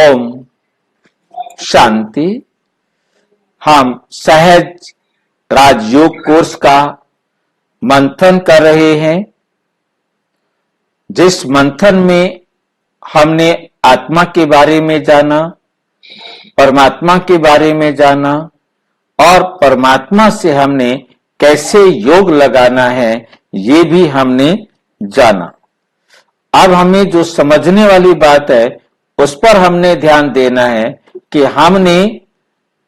ओम शांति। हम सहज राजयोग कोर्स का मंथन कर रहे हैं, जिस मंथन में हमने आत्मा के बारे में जाना, परमात्मा के बारे में जाना और परमात्मा से हमने कैसे योग लगाना है ये भी हमने जाना। अब हमें जो समझने वाली बात है उस पर हमने ध्यान देना है कि हमने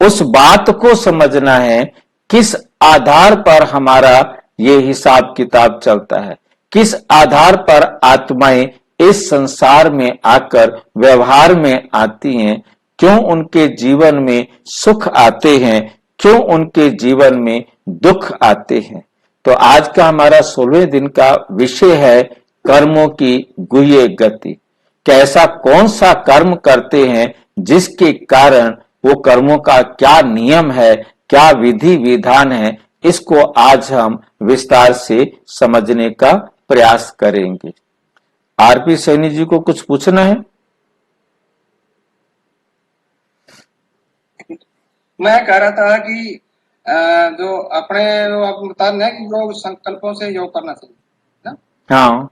उस बात को समझना है किस आधार पर हमारा ये हिसाब किताब चलता है, किस आधार पर आत्माएं इस संसार में आकर व्यवहार में आती हैं, क्यों उनके जीवन में सुख आते हैं, क्यों उनके जीवन में दुख आते हैं। तो आज का हमारा 16वें दिन का विषय है कर्मों की गुह्य गति। कैसा कौन सा कर्म करते हैं जिसके कारण वो कर्मों का क्या नियम है, क्या विधि विधान है, इसको आज हम विस्तार से समझने का प्रयास करेंगे। आरपी सैनी जी को कुछ पूछना है? मैं कह रहा था कि जो अपने आप बता रहे हैं कि योग संकल्पों से योग करना चाहिए ना? हाँ,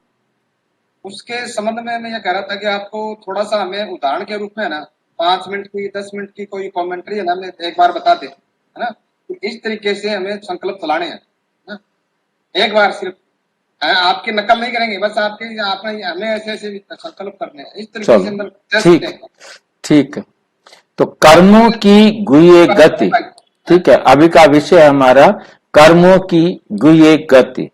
उसके संबंध में मैं ये कह रहा था कि आपको थोड़ा सा हमें उदाहरण के रूप में ना 5 मिनट की 10 मिनट की कोई कमेंट्री है ना, हमें एक बार बता दे, है ना? इस तरीके से हमें संकल्प चलाने हैं ना? एक बार सिर्फ आपकी नकल नहीं करेंगे, बस आपने हमें ऐसे ऐसे संकल्प करने हैं, इस तरीके से ठीक है। तो कर्मों की गुह्य गति, ठीक है। अभी का विषय हमारा कर्मों की गुह्य गति।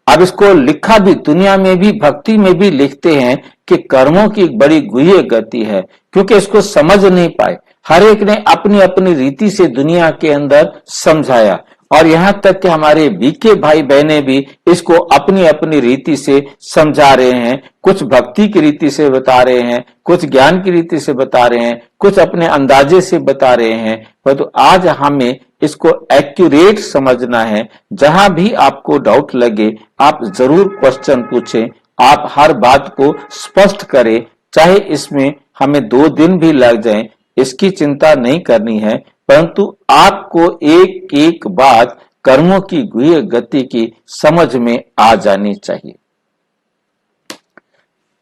अब इसको लिखा भी दुनिया में भी, भक्ति में भी लिखते हैं कि कर्मों की एक बड़ी गुह्य गति है, क्योंकि इसको समझ नहीं पाए। हर एक ने अपनी अपनी रीति से दुनिया के अंदर समझाया, और यहां तक कि हमारे बीके भाई बहनें भी इसको अपनी अपनी रीति से समझा रहे हैं। कुछ भक्ति की रीति से बता रहे हैं, कुछ ज्ञान की रीति से बता रहे हैं, कुछ अपने अंदाजे से बता रहे हैं। परंतु आज हमें इसको एक्यूरेट समझना है। जहां भी आपको डाउट लगे आप जरूर क्वेश्चन पूछें, आप हर बात को स्पष्ट करें, चाहे इसमें हमें 2 दिन भी लग जाएं, इसकी चिंता नहीं करनी है। परंतु आपको एक एक बात कर्मों की गुह्य गति की समझ में आ जानी चाहिए।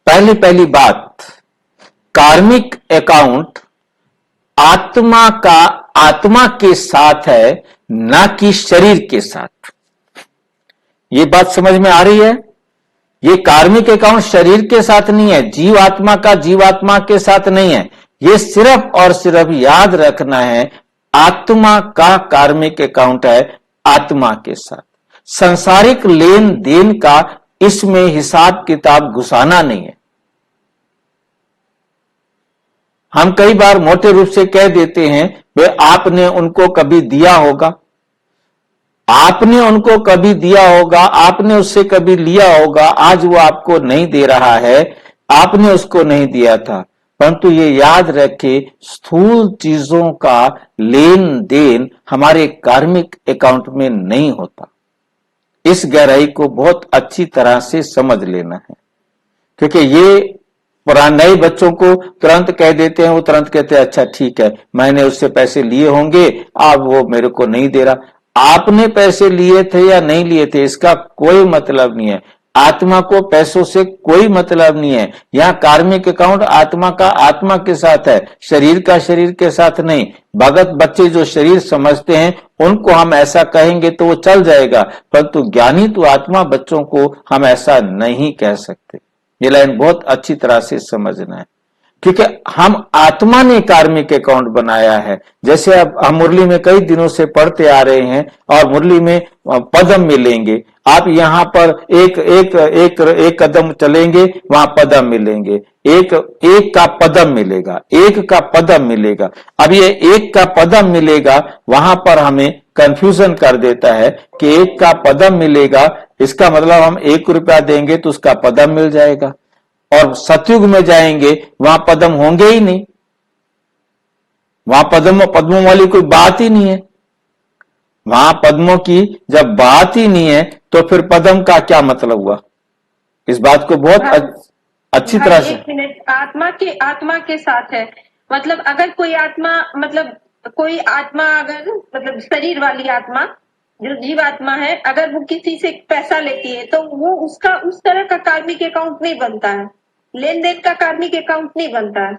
पहली बात, कार्मिक अकाउंट आत्मा के साथ है, ना कि शरीर के साथ। ये बात समझ में आ रही है? ये कार्मिक अकाउंट शरीर के साथ नहीं है, जीवात्मा का जीवात्मा के साथ नहीं है। ये सिर्फ और सिर्फ याद रखना है, आत्मा का कार्मिक अकाउंट है आत्मा के साथ। सांसारिक लेन देन का इसमें हिसाब किताब घुसाना नहीं है। हम कई बार मोटे रूप से कह देते हैं, वे आपने उनको कभी दिया होगा, आपने उनको कभी दिया होगा, आपने उससे कभी लिया होगा, आज वो आपको नहीं दे रहा है, आपने उसको नहीं दिया था। परंतु ये याद रखे, स्थूल चीजों का लेन देन हमारे कार्मिक अकाउंट में नहीं होता। इस गहराई को बहुत अच्छी तरह से समझ लेना है, क्योंकि ये पुराने नए बच्चों को तुरंत कह देते हैं, वो तुरंत कहते हैं अच्छा ठीक है, मैंने उससे पैसे लिए होंगे, अब वो मेरे को नहीं दे रहा। आपने पैसे लिए थे या नहीं लिए थे इसका कोई मतलब नहीं है। आत्मा को पैसों से कोई मतलब नहीं है। यहाँ कार्मिक अकाउंट आत्मा का आत्मा के साथ है, शरीर का शरीर के साथ नहीं। भगत बच्चे जो शरीर समझते हैं उनको हम ऐसा कहेंगे तो वो चल जाएगा, परंतु ज्ञानी तो आत्मा बच्चों को हम ऐसा नहीं कह सकते। ये लाइन बहुत अच्छी तरह से समझना है, क्योंकि हम आत्मा ने कार्मिक अकाउंट बनाया है। जैसे अब हम मुरली में कई दिनों से पढ़ते आ रहे हैं, और मुरली में पदम मिलेंगे। आप यहाँ पर एक कदम चलेंगे, वहां पदम मिलेंगे, एक का पदम मिलेगा, एक का पदम मिलेगा। अब ये एक का पदम मिलेगा, वहां पर हमें कंफ्यूजन कर देता है कि एक का पदम मिलेगा, इसका मतलब हम 1 रुपया देंगे तो उसका पदम मिल जाएगा, और सतयुग में जाएंगे वहां पदम होंगे ही नहीं, वहां पद्मों वाली कोई बात ही नहीं है। वहां पद्मों की जब बात ही नहीं है तो फिर पदम का क्या मतलब हुआ? इस बात को बहुत अच्छी तरह से। 1 मिनट, आत्मा के साथ है, मतलब अगर कोई आत्मा अगर मतलब शरीर वाली आत्मा जो जीव आत्मा है, अगर वो किसी से पैसा लेती है तो वो उसका उस तरह का कार्मिक अकाउंट नहीं बनता है, लेन देन का कार्मिक अकाउंट नहीं बनता है।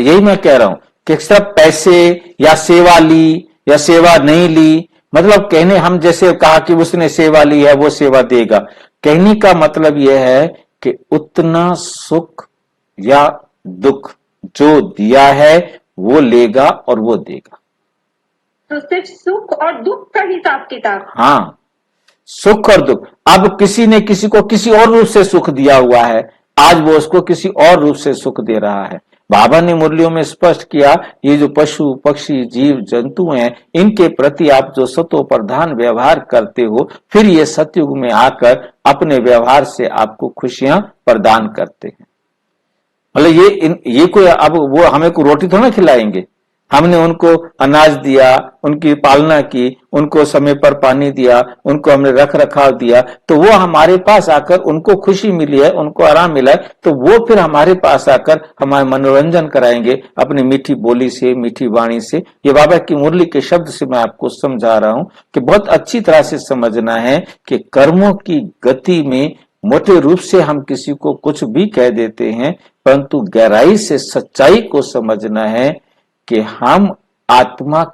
यही मैं कह रहा हूं कि सिर्फ पैसे या सेवा ली या सेवा नहीं ली, मतलब कहने हम जैसे कहा कि उसने सेवा ली है वो सेवा देगा, कहने का मतलब यह है कि उतना सुख या दुख जो दिया है वो लेगा और वो देगा। तो सिर्फ सुख और दुख का हिसाब किताब। हाँ, सुख और दुख। अब किसी ने किसी को किसी और रूप से सुख दिया हुआ है, आज वो उसको किसी और रूप से सुख दे रहा है। बाबा ने मुरलियों में स्पष्ट किया, ये जो पशु पक्षी जीव जंतु हैं, इनके प्रति आप जो सतो प्रधान व्यवहार करते हो, फिर ये सतयुग में आकर अपने व्यवहार से आपको खुशियां प्रदान करते हैं। मतलब ये कोई अब वो हमें को रोटी थोड़ा खिलाएंगे, हमने उनको अनाज दिया, उनकी पालना की, उनको समय पर पानी दिया, उनको हमने रख रखाव दिया, तो वो हमारे पास आकर उनको खुशी मिली है, उनको आराम मिला है, तो वो फिर हमारे पास आकर हमारे मनोरंजन कराएंगे अपनी मीठी बोली से, मीठी वाणी से। ये बाबा की मुरली के शब्द से मैं आपको समझा रहा हूं कि बहुत अच्छी तरह से समझना है कि कर्मों की गति में मोटे रूप से हम किसी को कुछ भी कह देते हैं, परंतु गहराई से सच्चाई को समझना है कि हम आत्मा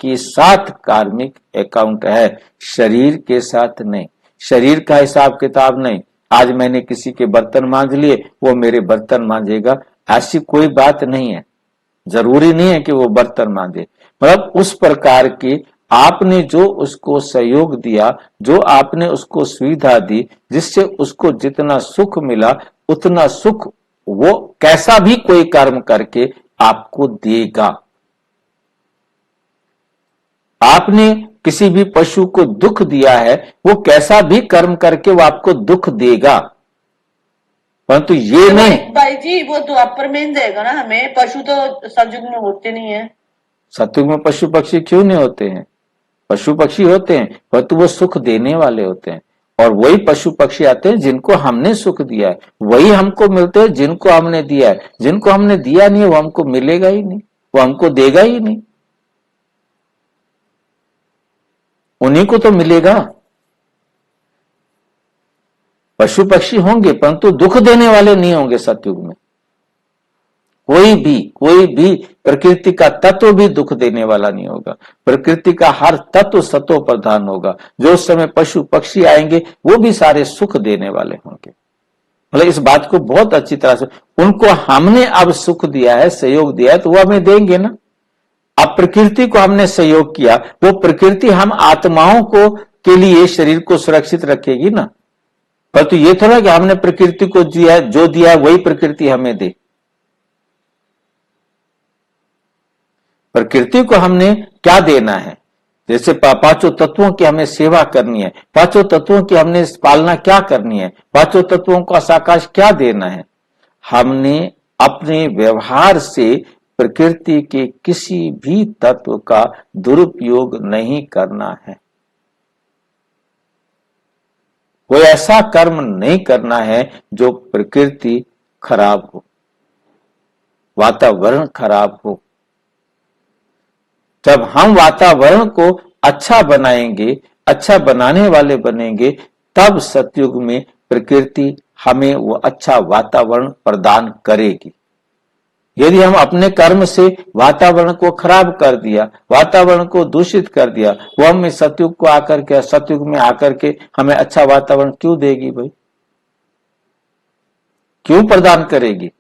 के साथ कार्मिक अकाउंट है, शरीर के साथ नहीं। शरीर का हिसाब किताब नहीं, आज मैंने किसी के बर्तन मांज लिए, वो मेरे बर्तन मांजेगा, ऐसी कोई बात नहीं है। जरूरी नहीं है कि वो बर्तन मांजे, मतलब उस प्रकार की आपने जो उसको सहयोग दिया, जो आपने उसको सुविधा दी, जिससे उसको जितना सुख मिला उतना सुख वो कैसा भी कोई कर्म करके आपको देगा। आपने किसी भी पशु को दुख दिया है, वो कैसा भी कर्म करके वो आपको दुख देगा, परंतु ये तो नहीं। भाई जी वो द्वापर में देगा ना हमें, पशु तो सतयुग में होते नहीं है। सतयुग में पशु पक्षी क्यों नहीं होते हैं? पशु पक्षी होते हैं, परंतु वो सुख देने वाले होते हैं, और वही पशु पक्षी आते हैं जिनको हमने सुख दिया है, वही हमको मिलते हैं जिनको हमने दिया है। जिनको हमने दिया नहीं है वो हमको मिलेगा ही नहीं, वो हमको देगा ही नहीं, उन्हीं को तो मिलेगा। पशु पक्षी होंगे परंतु दुख देने वाले नहीं होंगे सतयुग में। कोई भी प्रकृति का तत्व भी दुख देने वाला नहीं होगा, प्रकृति का हर तत्व सतो प्रधान होगा। जो उस समय पशु पक्षी आएंगे वो भी सारे सुख देने वाले होंगे। मतलब इस बात को बहुत अच्छी तरह से, उनको हमने अब सुख दिया है, सहयोग दिया है, तो वो हमें देंगे ना। अब प्रकृति को हमने सहयोग किया, वो प्रकृति हम आत्माओं को के लिए शरीर को सुरक्षित रखेगी ना। परंतु ये थोड़ा कि हमने प्रकृति को दिया है, जो दिया है वही प्रकृति हमें दे। प्रकृति को हमने क्या देना है? जैसे पांचों तत्वों की हमें सेवा करनी है, पांचों तत्वों की हमने पालना क्या करनी है, पांचों तत्वों को साकाश क्या देना है। हमने अपने व्यवहार से प्रकृति के किसी भी तत्व का दुरुपयोग नहीं करना है। कोई ऐसा कर्म नहीं करना है जो प्रकृति खराब हो, वातावरण खराब हो। जब हम वातावरण को अच्छा बनाएंगे, अच्छा बनाने वाले बनेंगे, तब सतयुग में प्रकृति हमें वो अच्छा वातावरण प्रदान करेगी। यदि हम अपने कर्म से वातावरण को खराब कर दिया, वातावरण को दूषित कर दिया, वो हमें सतयुग में आकर के हमें अच्छा वातावरण क्यों देगी भाई? क्यों प्रदान करेगी?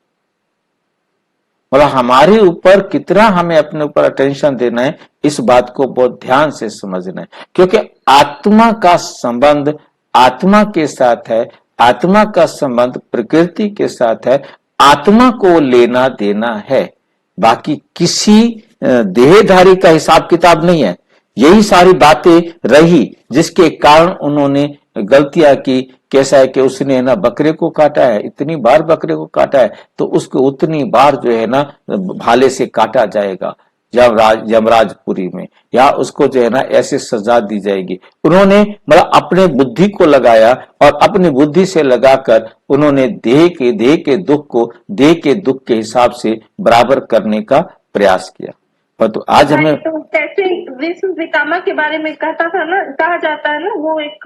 मतलब हमारे ऊपर कितना हमें अपने ऊपर अटेंशन देना है, इस बात को बहुत ध्यान से समझना है। क्योंकि आत्मा का संबंध आत्मा के साथ है, आत्मा का संबंध प्रकृति के साथ है, आत्मा को लेना देना है, बाकी किसी देहधारी का हिसाब किताब नहीं है। यही सारी बातें रही जिसके कारण उन्होंने गलतियां की। कैसा है कि उसने ना बकरे को काटा है, इतनी बार बकरे को काटा है, तो उसको उतनी बार जो है ना भाले से काटा जाएगा। यमराजपुरी में, या उसको जो है ना ऐसे सजा दी जाएगी। उन्होंने मतलब अपने बुद्धि को लगाया और अपनी बुद्धि से लगाकर उन्होंने देह के दुख को देह के दुख के हिसाब से बराबर करने का प्रयास किया। पर तो आज हमें तो कैसे विश्व विकामा के बारे में कहता था ना, कहा जाता है ना, वो एक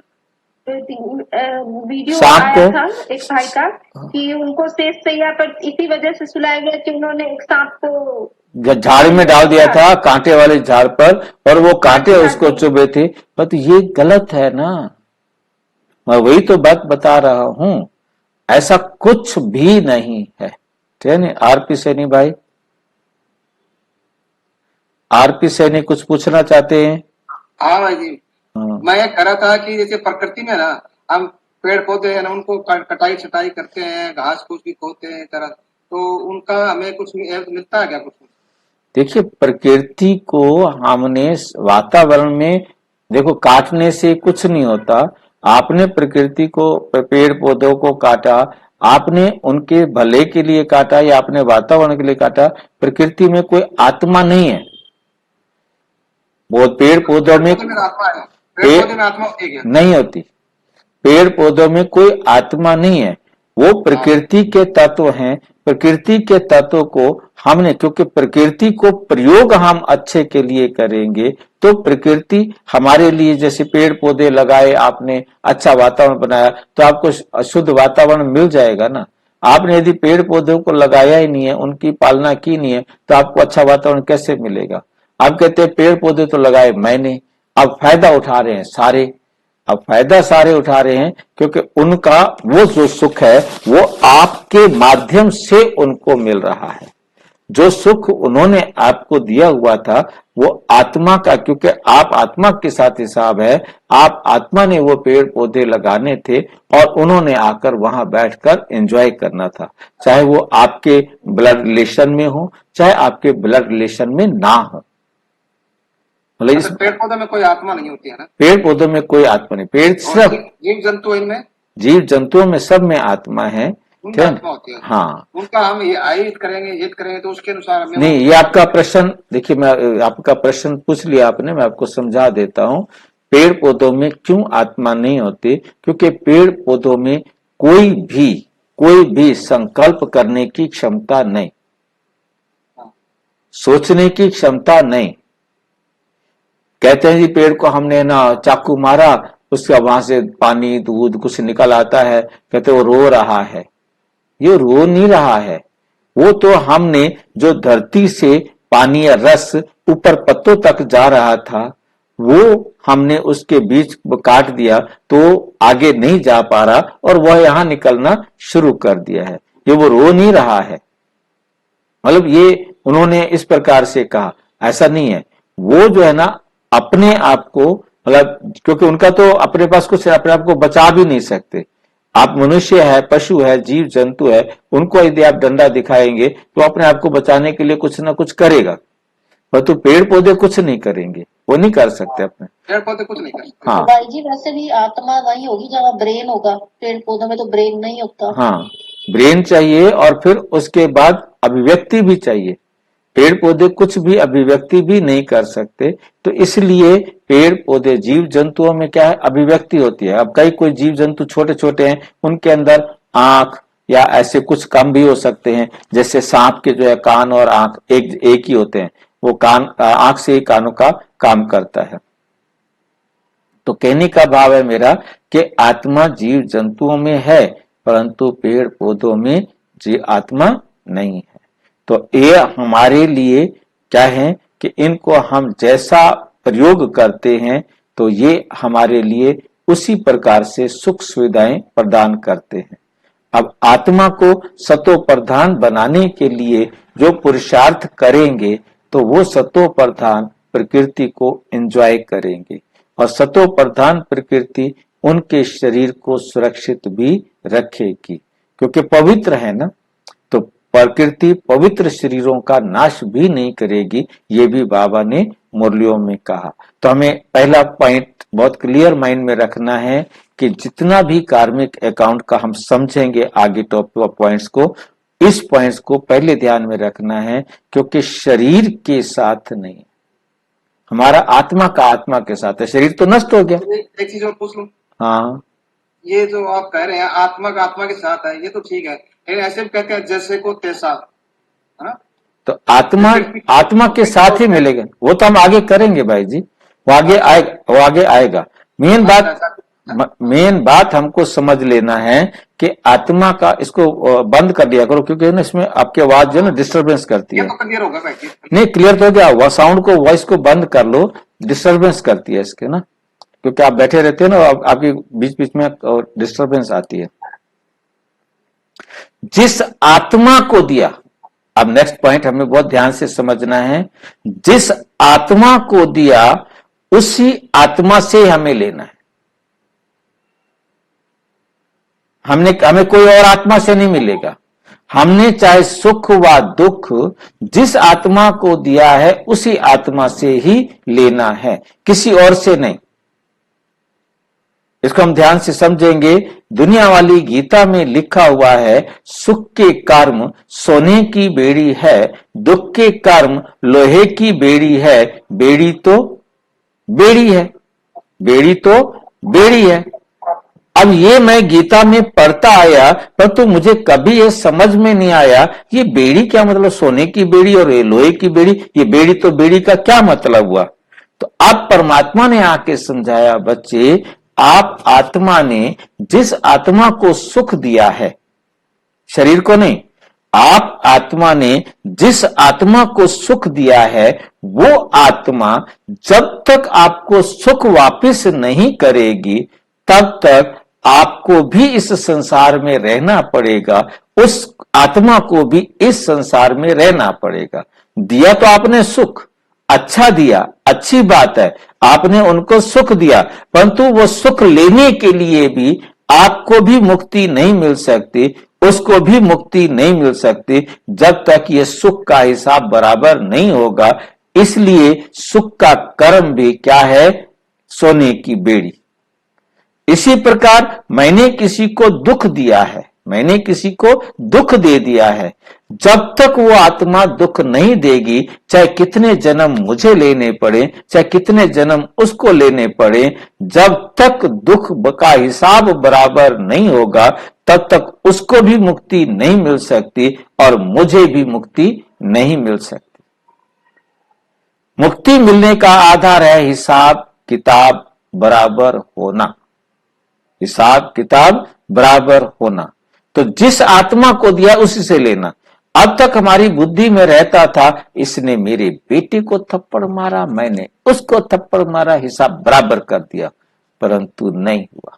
वीडियो सांप आया को था एक भाई का कि उनको शेष सैया पर इसी वजह से सुलाया गया कि उन्होंने एक सांप को झाड़ में डाल दिया था, कांटे वाले झाड़ पर, और वो कांटे उसको चुभे थे। पर तो ये गलत है ना, मैं वही तो बात बता रहा हूं, ऐसा कुछ भी नहीं है। ठीक है ना आरपी सैनी भाई? आरपी सैनी कुछ पूछना चाहते हैं? हाँ भाई जी, हाँ। मैं ये कह रहा था कि जैसे प्रकृति में ना हम पेड़ पौधे है ना उनको कटाई छटाई करते हैं, घास फूस भी खोते हैं तरह, तो उनका हमें कुछ मिलता है क्या कुछ? देखिए, प्रकृति को हमने वातावरण में, देखो काटने से कुछ नहीं होता। आपने प्रकृति को, पेड़ पौधों को काटा, आपने उनके भले के लिए काटा या आपने वातावरण के लिए काटा। प्रकृति में कोई आत्मा नहीं है। वो पेड़ पौधों में आत्मा है, पेड़ पौधे में आत्मा होती है? नहीं होती। पेड़ पौधों में कोई आत्मा नहीं है, वो प्रकृति के तत्व हैं। प्रकृति के तत्व को हमने, क्योंकि प्रकृति को प्रयोग हम अच्छे के लिए करेंगे तो प्रकृति हमारे लिए, जैसे पेड़ पौधे लगाए आपने, अच्छा वातावरण बनाया, तो आपको शुद्ध वातावरण मिल जाएगा ना। आपने यदि पेड़ पौधों को लगाया ही नहीं है, उनकी पालना की नहीं है, तो आपको अच्छा वातावरण कैसे मिलेगा? आप कहते हैं पेड़ पौधे तो लगाए मैंने, अब फायदा उठा रहे हैं सारे। अब फायदा सारे उठा रहे हैं क्योंकि उनका वो जो सुख है वो आपके माध्यम से उनको मिल रहा है। जो सुख उन्होंने आपको दिया हुआ था वो आत्मा का, क्योंकि आप आत्मा के साथ हिसाब है। आप आत्मा ने वो पेड़ पौधे लगाने थे और उन्होंने आकर वहां बैठकर एंजॉय करना था, चाहे वो आपके ब्लड रिलेशन में हो चाहे आपके ब्लड रिलेशन में ना हो। मतलब इस पेड़ पौधों में कोई आत्मा नहीं होती है ना? पेड़ पौधों में कोई आत्मा नहीं, पेड़ सिर्फ जीव जंतु, इनमें जीव जंतुओं में सब में आत्मा है। आत्मा होती है। हाँ, उनका हम ये हित करेंगे तो उसके अनुसार हमें नहीं, ये आपका प्रश्न, देखिए मैं आपका प्रश्न पूछ लिया आपने, मैं आपको समझा देता हूँ। पेड़ पौधों में क्यों आत्मा नहीं होती? क्योंकि पेड़ पौधों में कोई भी संकल्प करने की क्षमता नहीं, सोचने की क्षमता नहीं। कहते हैं जी पेड़ को हमने ना चाकू मारा, उसका वहां से पानी दूध कुछ निकल आता है, कहते वो रो रहा है। ये रो नहीं रहा है, वो तो हमने जो धरती से पानी या रस ऊपर पत्तों तक जा रहा था वो हमने उसके बीच काट दिया तो आगे नहीं जा पा रहा और वह यहां निकलना शुरू कर दिया है। ये वो रो नहीं रहा है, मतलब ये उन्होंने इस प्रकार से कहा, ऐसा नहीं है। वो जो है ना अपने आप को, मतलब क्योंकि उनका तो अपने पास कुछ अपने आप को बचा भी नहीं सकते। आप मनुष्य है, पशु है, जीव जंतु है, उनको यदि आप डंडा दिखाएंगे तो अपने आप को बचाने के लिए कुछ ना कुछ करेगा, परंतु पेड़ पौधे कुछ नहीं करेंगे, वो नहीं कर सकते अपने। पेड़ पौधे कुछ नहीं कर सकते। हाँ भाई जी, वैसे भी आत्मा वही होगी जहाँ ब्रेन होगा, पेड़ पौधों में तो ब्रेन नहीं होता। हाँ, ब्रेन चाहिए और फिर उसके बाद अभिव्यक्ति भी चाहिए। पेड़ पौधे कुछ भी अभिव्यक्ति भी नहीं कर सकते, तो इसलिए पेड़ पौधे, जीव जंतुओं में क्या है, अभिव्यक्ति होती है। अब कोई जीव जंतु छोटे छोटे हैं, उनके अंदर आंख या ऐसे कुछ काम भी हो सकते हैं, जैसे सांप के जो है कान और आंख एक ही होते हैं, वो कान आंख से ही कानों का काम करता है। तो कहने का भाव है मेरा कि आत्मा जीव जंतुओं में है परंतु पेड़ पौधों में जी आत्मा नहीं है। तो ये हमारे लिए क्या है कि इनको हम जैसा प्रयोग करते हैं तो ये हमारे लिए उसी प्रकार से सुख सुविधाएं प्रदान करते हैं। अब आत्मा को सतो प्रधान बनाने के लिए जो पुरुषार्थ करेंगे तो वो सतो प्रधान प्रकृति को एंजॉय करेंगे और सतो प्रधान प्रकृति उनके शरीर को सुरक्षित भी रखेगी, क्योंकि पवित्र है ना। तो प्रकृति पवित्र शरीरों का नाश भी नहीं करेगी, ये भी बाबा ने मुरलियों में कहा। तो हमें पहला पॉइंट बहुत क्लियर माइंड में रखना है कि जितना भी कार्मिक अकाउंट का हम समझेंगे आगे टॉप पॉइंट्स को, इस पॉइंट्स को पहले ध्यान में रखना है, क्योंकि शरीर के साथ नहीं, हमारा आत्मा का आत्मा के साथ है। शरीर तो नष्ट हो गया। एक चीज और पूछ लूं, हाँ, ये जो आप कह रहे हैं आत्मा का आत्मा के साथ है, ये तो ठीक है, लेकिन ऐसे भी कहते हैं जैसे को तैसा, है ना? तो आत्मा के साथ ही मिलेगा। वो तो हम आगे करेंगे भाई जी, वो आगे आएगा। मेन बात हमको समझ लेना है कि आत्मा का, इसको बंद कर दिया करो, क्योंकि ना इसमें आपकी आवाज जो है ना डिस्टर्बेंस करती है। तो क्लियर होगा भाई जी? नहीं, क्लियर तो हो गया। वह साउंड को, वॉइस को बंद कर लो, डिस्टर्बेंस करती है इसके ना, क्योंकि आप बैठे रहते हो ना, आपकी बीच बीच में डिस्टर्बेंस आती है। जिस आत्मा को दिया, अब नेक्स्ट पॉइंट हमें बहुत ध्यान से समझना है, जिस आत्मा को दिया उसी आत्मा से हमें लेना है। हमें कोई और आत्मा से नहीं मिलेगा। हमने चाहे सुख व दुख जिस आत्मा को दिया है उसी आत्मा से ही लेना है, किसी और से नहीं। इसको हम ध्यान से समझेंगे। दुनिया वाली गीता में लिखा हुआ है, सुख के कर्म सोने की बेड़ी है, दुख के कर्म लोहे की बेड़ी है। बेड़ी तो बेड़ी है, बेड़ी तो बेड़ी है। अब ये मैं गीता में पढ़ता आया, परंतु मुझे कभी ये समझ में नहीं आया ये बेड़ी क्या मतलब, सोने की बेड़ी और लोहे की बेड़ी, ये बेड़ी तो बेड़ी का क्या मतलब हुआ। तो अब परमात्मा ने आके समझाया, बच्चे आप आत्मा ने जिस आत्मा को सुख दिया है, शरीर को नहीं, आप आत्मा ने जिस आत्मा को सुख दिया है, वो आत्मा जब तक आपको सुख वापस नहीं करेगी तब तक आपको भी इस संसार में रहना पड़ेगा, उस आत्मा को भी इस संसार में रहना पड़ेगा। दिया तो आपने सुख, अच्छा दिया, अच्छी बात है, आपने उनको सुख दिया, परंतु वो सुख लेने के लिए भी आपको भी मुक्ति नहीं मिल सकती, उसको भी मुक्ति नहीं मिल सकती जब तक ये सुख का हिसाब बराबर नहीं होगा। इसलिए सुख का कर्म भी क्या है, सोने की बेड़ी। इसी प्रकार मैंने किसी को दुख दिया है, मैंने किसी को दुख दे दिया है, जब तक वो आत्मा दुख नहीं देगी, चाहे कितने जन्म मुझे लेने पड़े, चाहे कितने जन्म उसको लेने पड़े, जब तक दुख का हिसाब बराबर नहीं होगा तब तक उसको भी मुक्ति नहीं मिल सकती और मुझे भी मुक्ति नहीं मिल सकती। मुक्ति मिलने का आधार है हिसाब किताब बराबर होना, हिसाब किताब बराबर होना। तो जिस आत्मा को दिया उसी से लेना। अब तक हमारी बुद्धि में रहता था, इसने मेरे बेटे को थप्पड़ मारा, मैंने उसको थप्पड़ मारा, हिसाब बराबर कर दिया, परंतु नहीं हुआ।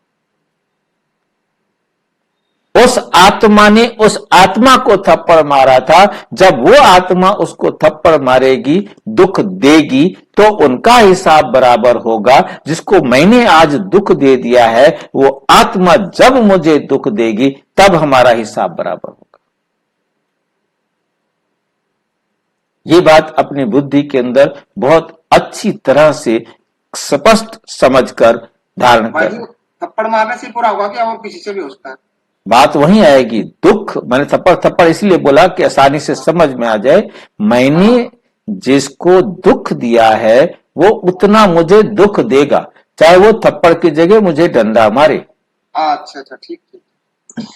उस आत्मा ने उस आत्मा को थप्पड़ मारा था, जब वो आत्मा उसको थप्पड़ मारेगी, दुख देगी, तो उनका हिसाब बराबर होगा। जिसको मैंने आज दुख दे दिया है, वो आत्मा जब मुझे दुख देगी तब हमारा हिसाब बराबर होगा। ये बात अपनी बुद्धि के अंदर बहुत अच्छी तरह से स्पष्ट समझकर धारण कर। थप्पड़ मारने से पूरा होगा क्या, और किसी से भी हो सकता है? बात वहीं आएगी। दुख, मैंने थप्पड़ इसलिए बोला कि आसानी से समझ में आ जाए। मैंने जिसको दुख दिया है वो उतना मुझे दुख देगा, चाहे वो थप्पड़ की जगह मुझे डंडा मारे। अच्छा, ठीक।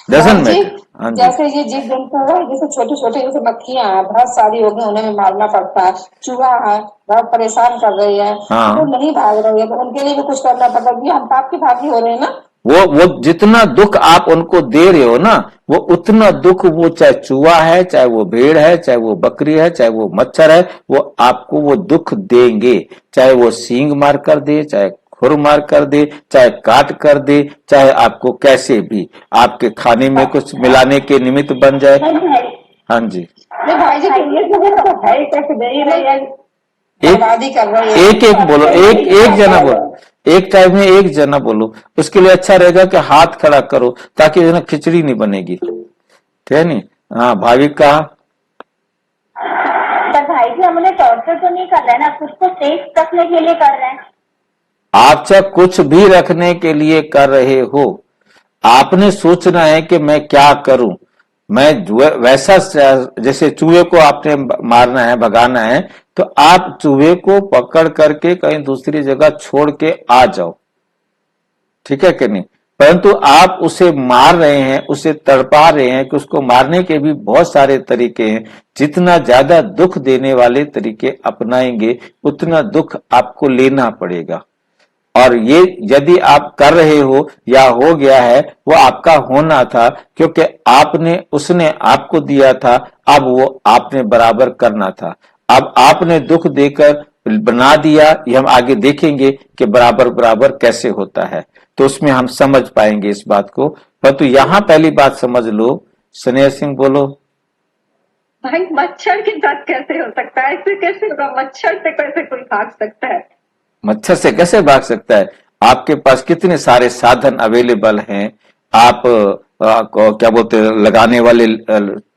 डजन में जैसे ये जीव जंतु है, जैसे छोटे छोटे जैसे मक्खियां हैं, बहुत सारी हो गई, उन्हें भी मारना पड़ता है। चूहा है, बहुत परेशान कर रही है, वो नहीं भाग रही है, तो उनके लिए भी कुछ करना पड़ता है। हम पाप के भागी हो रहे हैं ना। वो जितना दुख आप उनको दे रहे हो ना, वो उतना दुख, वो चाहे चूहा है, चाहे वो भेड़ है, चाहे वो बकरी है, चाहे वो मच्छर है, वो आपको वो दुख देंगे। चाहे वो सींग मार कर दे, चाहे खुर मार कर दे, चाहे काट कर दे, चाहे आपको कैसे भी आपके खाने में कुछ मिलाने के निमित्त बन जाए। हाँ जी, एक बोलो, एक जना बोलो, एक टाइम में एक जना बोलो। उसके लिए अच्छा रहेगा कि हाथ खड़ा करो, ताकि जो ना खिचड़ी नहीं बनेगी, ठीक है नहीं। हाँ, भाविक कहा भाई जी, हमने टॉर्चर तो नहीं कर रहे ना, कुछ को सेफ रखने के लिए कर रहे हैं। आप चाहे कुछ भी रखने के लिए कर रहे हो, आपने सोचना है कि मैं क्या करूं। वैसा जैसे चूहे को आपने मारना है, भगाना है, तो आप चूहे को पकड़ करके कहीं दूसरी जगह छोड़ के आ जाओ, ठीक है कि नहीं। परंतु आप उसे मार रहे हैं, उसे तड़पा रहे हैं, कि उसको मारने के भी बहुत सारे तरीके हैं। जितना ज्यादा दुख देने वाले तरीके अपनाएंगे उतना दुख आपको लेना पड़ेगा। और ये यदि आप कर रहे हो या हो गया है, वो आपका होना था, क्योंकि उसने आपको दिया था, अब वो आपने बराबर करना था। अब आपने दुख देकर बना दिया, ये हम आगे देखेंगे कि बराबर बराबर कैसे होता है, तो उसमें हम समझ पाएंगे इस बात को। परंतु यहां पहली बात समझ लो। स्नेह सिंह बोलो। भाई मच्छर के साथ कैसे हो सकता है? ऐसे कैसे होगा? मच्छर से कैसे कोई भाग सकता है? मच्छर से कैसे भाग सकता है? आपके पास कितने सारे साधन अवेलेबल हैं। आप क्या बोलते हैं, लगाने वाले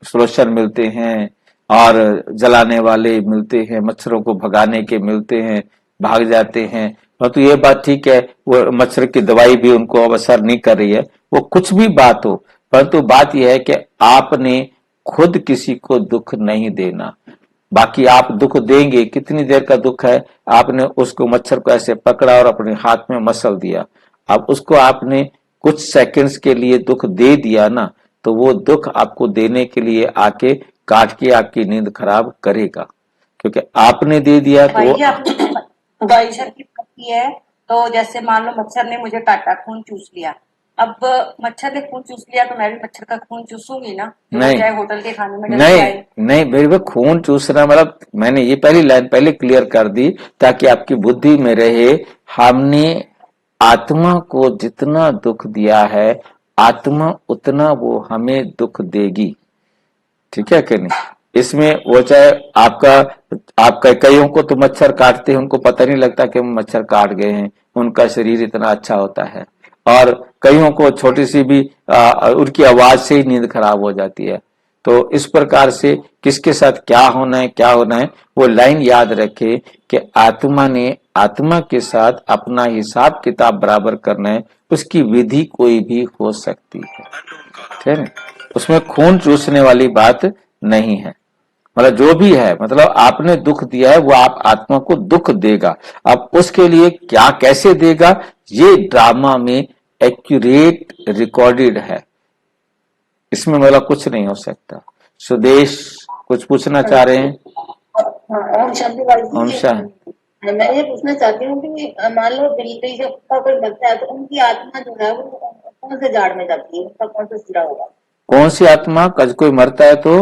सोल्यूशन मिलते हैं और जलाने वाले मिलते हैं, मच्छरों को भगाने के मिलते हैं, भाग जाते हैं। तो ये बात ठीक है, वो मच्छर की दवाई भी उनको अब असर नहीं कर रही है, वो कुछ भी बात हो, परंतु बात यह है कि आपने खुद किसी को दुख नहीं देना। बाकी आप दुख देंगे, कितनी देर का दुख है, आपने उसको मच्छर को ऐसे पकड़ा और अपने हाथ में मसल दिया, अब उसको आपने कुछ सेकंड्स के लिए दुख दे दिया ना, तो वो दुख आपको देने के लिए आके काट के आपकी नींद खराब करेगा, क्योंकि आपने दे दिया। तो भाई सर की बात की है, तो जैसे मान लो मच्छर ने मुझे काटा, खून चूस लिया। अब मच्छर ने खून चूस लिया तो मैं भी मच्छर का खून चूसूंगी ना, नहीं, चाहे होटल के खाने में नहीं मेरे को खून चूसना मतलब, मैंने ये पहली लाइन पहले क्लियर कर दी ताकि आपकी बुद्धि में रहे। हमने आत्मा को जितना दुख दिया है, आत्मा उतना वो हमें दुख देगी, ठीक है कि नहीं। इसमें वो चाहे आपका कईयों को तो मच्छर काटते हैं, उनको पता नहीं लगता कि मच्छर काट गए हैं, उनका शरीर इतना अच्छा होता है। और कईयों को छोटी सी भी उनकी आवाज से ही नींद खराब हो जाती है। तो इस प्रकार से किसके साथ क्या होना है वो लाइन याद रखे कि आत्मा ने आत्मा के साथ अपना हिसाब किताब बराबर करना है। उसकी विधि कोई भी हो सकती है, ठीक है ना, उसमें खून चूसने वाली बात नहीं है। मतलब जो भी है, मतलब आपने दुख दिया है, वो आप आत्मा को दुख देगा। अब उसके लिए क्या कैसे देगा, ये ड्रामा में एक्यूरेट रिकॉर्डेड है, इसमें मतलब कुछ नहीं हो सकता। सुदेश कुछ पूछना चाह रहे हैं? ओम शांति भाई जी। ओम शांति। मैं ये पूछना चाहती हूँ कि मान लो बिल्ली जब कोई बच्चा है तो उनकी आत्मा जो है वो कौन से झाड़ में जाती है, उसका कौन सा सिरा होगा? कौन सी आत्मा? कल कोई मरता है तो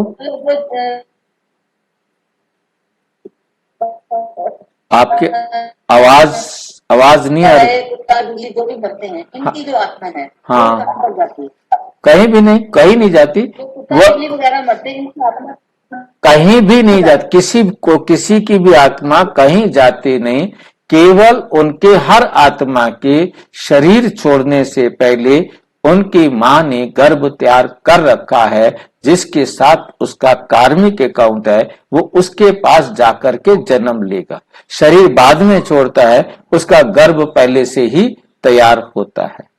आपके आवाज नहीं आ रही। बिल्ली जो भी मरते हैं, इनकी जो आत्मा है हाँ, जाती है? कहीं नहीं जाती। वो बिल्ली वगैरह मरते हैं, इनकी आत्मा कहीं भी नहीं जाती। किसी की भी आत्मा कहीं जाती नहीं। केवल उनके हर आत्मा के शरीर छोड़ने से पहले उनकी मां ने गर्भ तैयार कर रखा है, जिसके साथ उसका कार्मिक अकाउंट है, वो उसके पास जाकर के जन्म लेगा। शरीर बाद में छोड़ता है, उसका गर्भ पहले से ही तैयार होता है।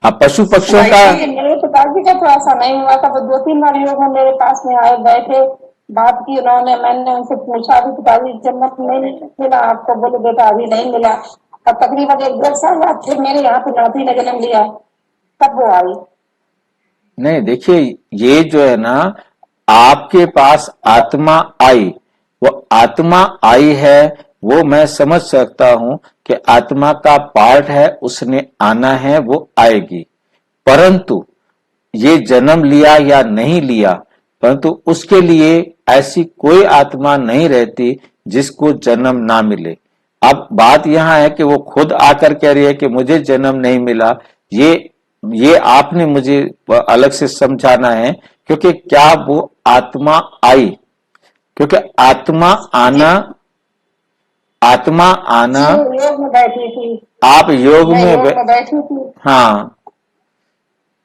अब पशु पक्षियों का मेरे पिताजी का थोड़ा सा नहीं हुआ था, वो 2-3 बार योग में मेरे पास में आए, बैठे, बात की उन्होंने। मैंने उनसे पूछा भी पिताजी जन्नत नहीं मिला आपको? बोले बेटा अभी नहीं मिला। और तकरीबन 1-1.5 साल बाद फिर मेरे यहाँ पे नाती ने जन्म लिया, तब वो आई। नहीं, देखिए ये जो है ना, आपके पास आत्मा आई, वो आत्मा आई है, वो मैं समझ सकता हूं कि आत्मा का पार्ट है, उसने आना है, वो आएगी। परंतु ये जन्म लिया या नहीं लिया, परंतु उसके लिए ऐसी कोई आत्मा नहीं रहती जिसको जन्म ना मिले। अब बात यहां है कि वो खुद आकर कह रही है कि मुझे जन्म नहीं मिला। ये आपने मुझे अलग से समझाना है, क्योंकि क्या वो आत्मा आई? क्योंकि आत्मा आना योग में बैठी थी, आप योग में बैठी थी। हाँ,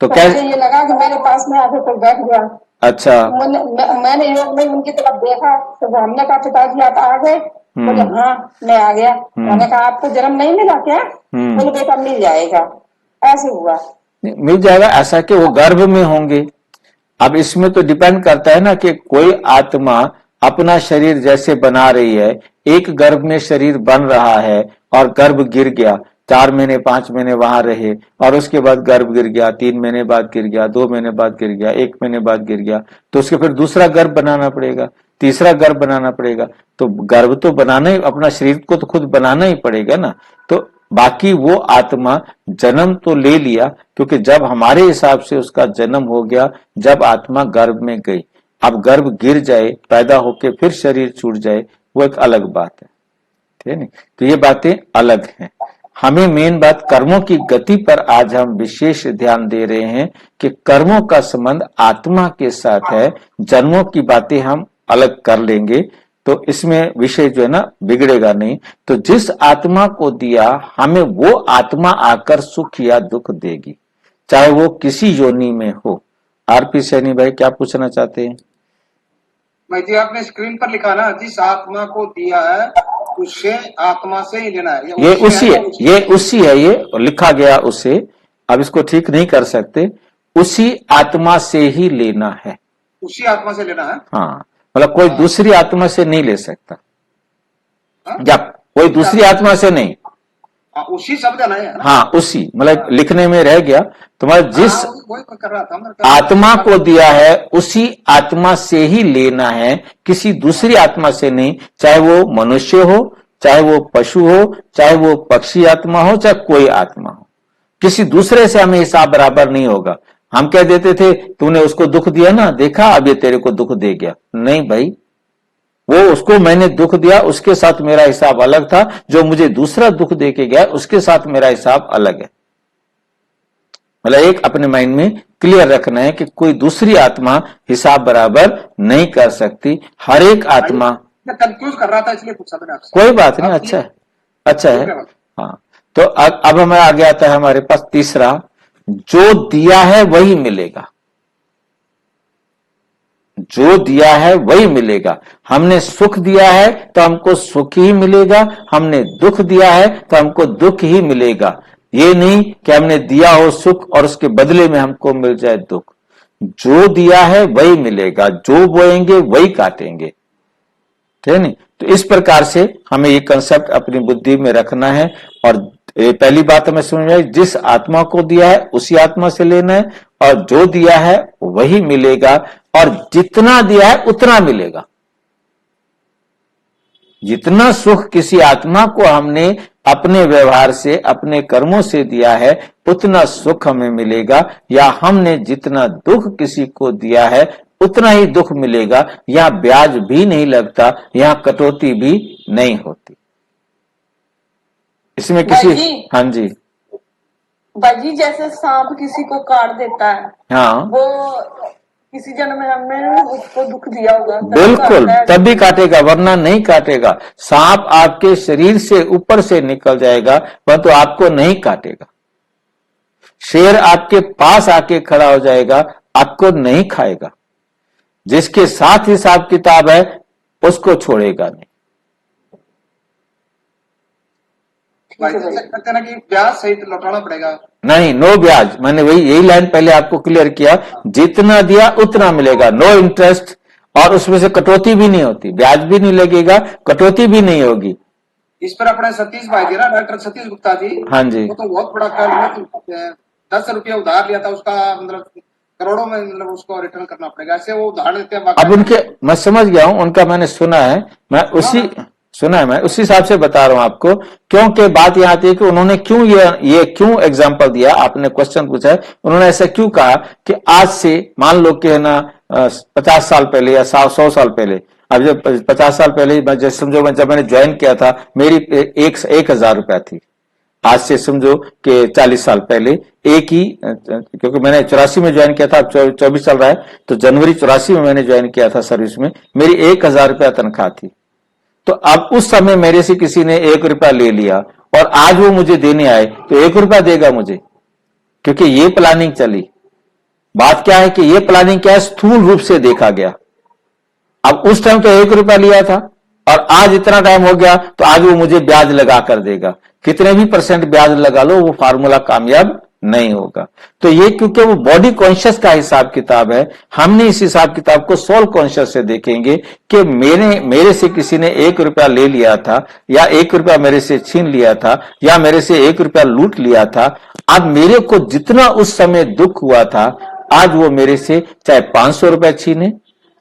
तो कैसे ये लगा कि मेरे पास में आके कोई बैठ गया। अच्छा, मैंने योग में उनकी तरफ देखा तो हमने कहा पिताजी आप आ गए? बोले हाँ मैं आ गया। मैंने कहा आपको जन्म नहीं मिला क्या? बोले बेटा मिल जाएगा। ऐसे हुआ। मिल जाएगा, ऐसा कि वो गर्भ में होंगे। अब इसमें तो डिपेंड करता है ना कि कोई आत्मा अपना शरीर जैसे बना रही है, एक गर्भ में शरीर बन रहा है और गर्भ गिर गया, 4 महीने 5 महीने वहां रहे और उसके बाद गर्भ गिर गया, 3 महीने बाद गिर गया, 2 महीने बाद गिर गया, 1 महीने बाद गिर गया, तो उसके फिर दूसरा गर्भ बनाना पड़ेगा, तीसरा गर्भ बनाना पड़ेगा। तो गर्भ तो बनाना ही, अपना शरीर को तो खुद बनाना ही पड़ेगा ना। तो बाकी वो आत्मा जन्म तो ले लिया, क्योंकि जब हमारे हिसाब से उसका जन्म हो गया, जब आत्मा गर्भ में गई। अब गर्भ गिर जाए, पैदा होके फिर शरीर छूट जाए, वो एक अलग बात है, ठीक है ना। तो ये बातें अलग हैं। हमें मेन बात कर्मों की गति पर आज हम विशेष ध्यान दे रहे हैं कि कर्मों का संबंध आत्मा के साथ है, जन्मों की बातें हम अलग कर लेंगे, तो इसमें विषय जो है ना बिगड़ेगा नहीं। तो जिस आत्मा को दिया, हमें वो आत्मा आकर सुख या दुख देगी, चाहे वो किसी योनि में हो। आरपी सैनी भाई क्या पूछना चाहते हैं? भाई जी, आपने स्क्रीन पर लिखा ना, जिस आत्मा को दिया है उससे आत्मा से ही लेना है। ये उसी है, ये उसी है, ये लिखा गया उसे, अब इसको ठीक नहीं कर सकते। उसी आत्मा से ही लेना है, उसी आत्मा से लेना है। हाँ, मतलब कोई दूसरी आत्मा से नहीं ले सकता, या कोई दूसरी आत्मा से नहीं। उसी शब्द है ना। हाँ, उसी, मतलब लिखने में रह गया तुम्हारा। जिस वही कर रहा था, आत्मा को दिया है उसी आत्मा से ही लेना है, किसी दूसरी आत्मा से नहीं। चाहे वो मनुष्य हो, चाहे वो पशु हो, चाहे वो पक्षी आत्मा हो, चाहे कोई आत्मा हो, किसी दूसरे से हमें हिसाब बराबर नहीं होगा। हम कह देते थे तूने उसको दुख दिया ना, देखा अब ये तेरे को दुख दे गया। नहीं भाई, वो उसको मैंने दुख दिया, उसके साथ मेरा हिसाब अलग था। जो मुझे दूसरा दुख दे के गया, उसके साथ मेरा हिसाब अलग है। मतलब एक अपने माइंड में क्लियर रखना है कि कोई दूसरी आत्मा हिसाब बराबर नहीं कर सकती। हर एक आत्मा, कंफ्यूज कर रहा था इसलिए पूछा मैंने आपसे। कोई बात नहीं, अच्छा है, अच्छा है। हाँ, तो अब हमें आगे आता है हमारे पास तीसरा, जो दिया है वही मिलेगा। जो दिया है वही मिलेगा। हमने सुख दिया है तो हमको सुख ही मिलेगा, हमने दुख दिया है तो हमको दुख ही मिलेगा। ये नहीं कि हमने दिया हो सुख और उसके बदले में हमको मिल जाए दुख। जो दिया है वही मिलेगा, जो बोएंगे वही काटेंगे, ठीक है नहीं। तो इस प्रकार से हमें ये कंसेप्ट अपनी बुद्धि में रखना है। और पहली बात हमें समझ में आई, जिस आत्मा को दिया है उसी आत्मा से लेना है, और जो दिया है वही मिलेगा, और जितना दिया है उतना मिलेगा। जितना सुख किसी आत्मा को हमने अपने व्यवहार से, अपने कर्मों से दिया है, उतना सुख हमें मिलेगा। या हमने जितना दुख किसी को दिया है उतना ही दुख मिलेगा। यहां ब्याज भी नहीं लगता, यहां कटौती भी नहीं होती इसमें किसी। हाँ जी बाजी, जैसे सांप किसी को काट देता है, हाँ, वो किसी जन्म में उसको दुख दिया होगा, बिल्कुल तभी काटेगा, वरना नहीं काटेगा। सांप आपके शरीर से ऊपर से निकल जाएगा, परंतु आपको नहीं काटेगा। शेर आपके पास आके खड़ा हो जाएगा, आपको नहीं खाएगा। जिसके साथ हिसाब किताब है उसको छोड़ेगा नहीं। कहते हैं ना कि ब्याज सहित लौटाना पड़ेगा। नहीं, नो ब्याज। मैंने वही यही लाइन पहले आपको क्लियर किया, जितना दिया उतना मिलेगा, नो इंटरेस्ट। और उसमें से कटौती भी नहीं होती, ब्याज भी नहीं लगेगा, कटौती भी नहीं होगी। इस पर अपने सतीश भाई जी ना, डॉक्टर सतीश गुप्ता जी, हाँ जी, वो तो बहुत बड़ा कर्ज, 10 रुपया उधार लिया था, उसका मतलब करोड़ों में, मतलब उसको रिटर्न करना पड़ेगा। ऐसे वो उधार देते हैं। अब उनके, मैं समझ गया हूं, उनका मैंने सुना है, मैं उसी सुना है, मैं उसी हिसाब से बता रहा हूं आपको। क्योंकि बात यहां आती है कि उन्होंने क्यों ये क्यों एग्जांपल दिया, आपने क्वेश्चन पूछा है, उन्होंने ऐसा क्यों कहा कि आज से मान लो कि है ना 50 साल पहले या 100 साल पहले, अब जब 50 साल पहले जैसे समझो जब मैंने ज्वाइन किया था, मेरी 1,000 रुपया थी। आज से समझो कि 40 साल पहले एक ही, क्योंकि मैंने 84 में ज्वाइन किया था, अब 24 चल रहा है, तो जनवरी 84 में मैंने ज्वाइन किया था सर्विस में, मेरी 1,000 रुपया तनख्वाह थी। तो अब उस समय मेरे से किसी ने 1 रुपया ले लिया और आज वो मुझे देने आए तो 1 रुपया देगा मुझे, क्योंकि ये प्लानिंग चली। बात क्या है कि ये प्लानिंग क्या है, स्थूल रूप से देखा गया। अब उस टाइम तो 1 रुपया लिया था और आज इतना टाइम हो गया, तो आज वो मुझे ब्याज लगा कर देगा। कितने भी % ब्याज लगा लो, वो फार्मूला कामयाब नहीं होगा। तो ये क्योंकि वो बॉडी कॉन्शियस का हिसाब किताब है, हमने इस हिसाब किताब को सोल कॉन्शियस से देखेंगे कि मेरे से किसी ने 1 रुपया ले लिया था, या 1 रुपया मेरे से छीन लिया था, या मेरे से 1 रुपया लूट लिया था। अब मेरे को जितना उस समय दुख हुआ था, आज वो मेरे से चाहे 500 रुपया छीने,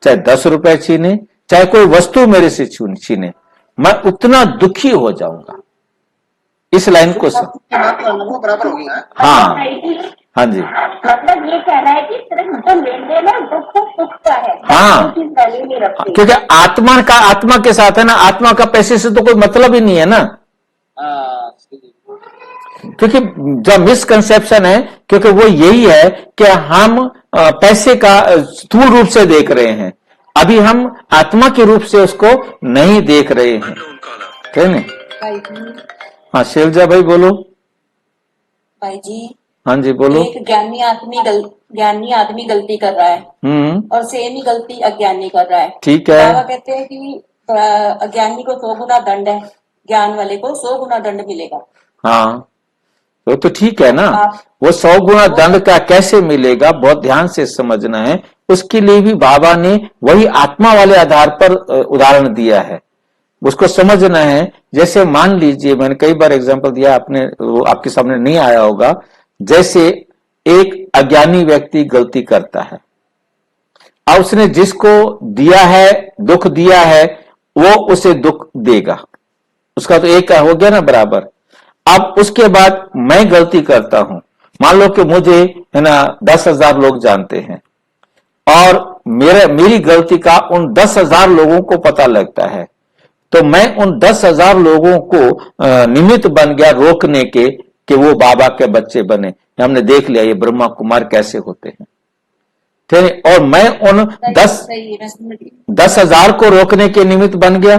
चाहे 10 रुपया छीने, चाहे कोई वस्तु मेरे से छीने, मैं उतना दुखी हो जाऊंगा। इस लाइन को बराबर हो गया। हाँ हाँ जी, मतलब ये कहना है कि सिर्फ जो लेन देन है दुख सुख का है, हाँ, कोई चीज वैल्यू नहीं रखती। क्योंकि आत्मा के साथ है ना, आत्मा का पैसे से तो कोई मतलब ही नहीं है ना। क्योंकि जो मिसकंसेप्शन है, क्योंकि वो यही है कि हम पैसे का स्थूल रूप से देख रहे हैं, अभी हम आत्मा के रूप से उसको नहीं देख रहे हैं। ठीक है? हाँ शैलजा भाई बोलो। भाई जी, हाँ जी बोलो। एक ज्ञानी आदमी गलती कर रहा है और सेम ही गलती अज्ञानी कर रहा है। ठीक है। बाबा कहते हैं कि अज्ञानी को 100 गुना दंड है, ज्ञान वाले को 100 गुना दंड मिलेगा। हाँ तो ठीक है ना, वो 100 गुना दंड का कैसे मिलेगा, बहुत ध्यान से समझना है। उसके लिए भी बाबा ने वही आत्मा वाले आधार पर उदाहरण दिया है, उसको समझना है। जैसे मान लीजिए, मैंने कई बार एग्जांपल दिया, आपने वो आपके सामने नहीं आया होगा। जैसे एक अज्ञानी व्यक्ति गलती करता है, अब उसने जिसको दिया है, दुख दिया है, वो उसे दुख देगा, उसका तो एक हो गया ना बराबर। अब उसके बाद मैं गलती करता हूं, मान लो कि मुझे है ना 10,000 लोग जानते हैं, और मेरी गलती का उन 10,000 लोगों को पता लगता है, तो मैं उन 10,000 लोगों को निमित्त बन गया रोकने के कि वो बाबा के बच्चे बने। हमने देख लिया ये ब्रह्मा कुमार कैसे होते हैं, ठीक है? और मैं उन 10,000 को रोकने के निमित्त बन गया।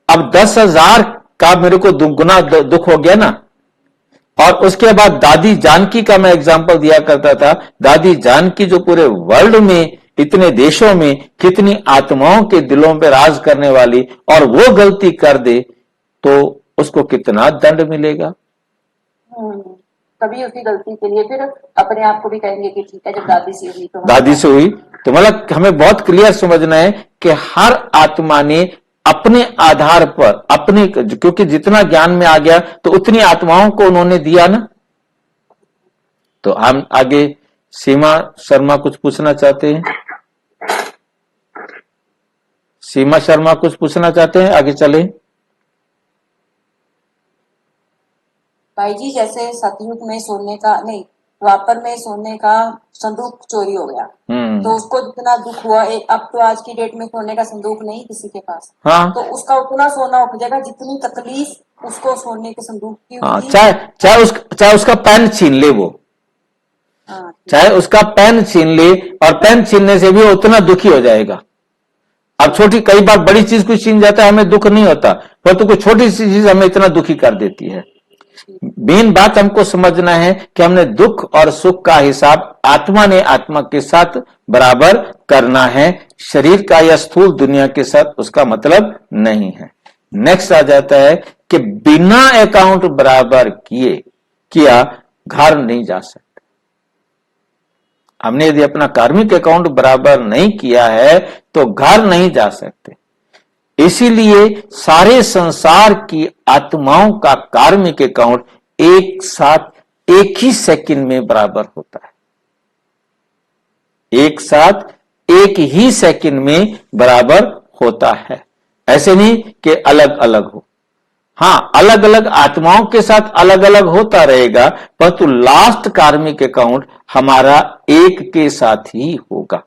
अब 10,000 का मेरे को दुगुना दुख हो गया ना। और उसके बाद दादी जानकी का मैं एग्जांपल दिया करता था। दादी जानकी जो पूरे वर्ल्ड में, इतने देशों में कितनी आत्माओं के दिलों पे राज करने वाली, और वो गलती कर दे तो उसको कितना दंड मिलेगा। कभी उसी गलती के लिए फिर अपने आप को भी कहेंगे कि ठीक है, जब दादी से हुई तो मतलब हमें बहुत क्लियर समझना है कि हर आत्मा ने अपने आधार पर अपने, क्योंकि जितना ज्ञान में आ गया तो उतनी आत्माओं को उन्होंने दिया ना। तो हम आगे, सीमा शर्मा कुछ पूछना चाहते हैं? सीमा शर्मा कुछ पूछना चाहते हैं, आगे चले। भाई जी, जैसे सतयुग में सोने का नहीं, द्वापर में सोने का संदूक चोरी हो गया, तो उसको जितना दुख हुआ, अब तो आज की डेट में सोने का संदूक नहीं किसी के पास। हाँ। तो उसका उतना सोना उठ जाएगा जितनी तकलीफ उसको सोने के संदूक की हुई। चाहे उसका पेन छीन ले वो, चाहे उसका पेन छीन ले, और पेन छीनने से भी उतना दुखी हो जाएगा। अब छोटी, कई बार बड़ी चीज कुछ छीन जाता है, हमें दुख नहीं होता, परंतु कोई छोटी सी चीज हमें इतना दुखी कर देती है। मेन बात हमको समझना है कि हमने दुख और सुख का हिसाब आत्मा ने आत्मा के साथ बराबर करना है, शरीर का या स्थूल दुनिया के साथ उसका मतलब नहीं है। नेक्स्ट आ जाता है कि बिना अकाउंट बराबर किया घर नहीं जा सकते। हमने यदि अपना कार्मिक अकाउंट बराबर नहीं किया है तो घर नहीं जा सकते। इसीलिए सारे संसार की आत्माओं का कार्मिक अकाउंट एक साथ एक ही सेकंड में बराबर होता है, एक साथ एक ही सेकंड में बराबर होता है। ऐसे नहीं कि अलग अलग हो। हाँ, अलग अलग आत्माओं के साथ अलग अलग होता रहेगा, परंतु लास्ट कार्मिक अकाउंट हमारा एक के साथ ही होगा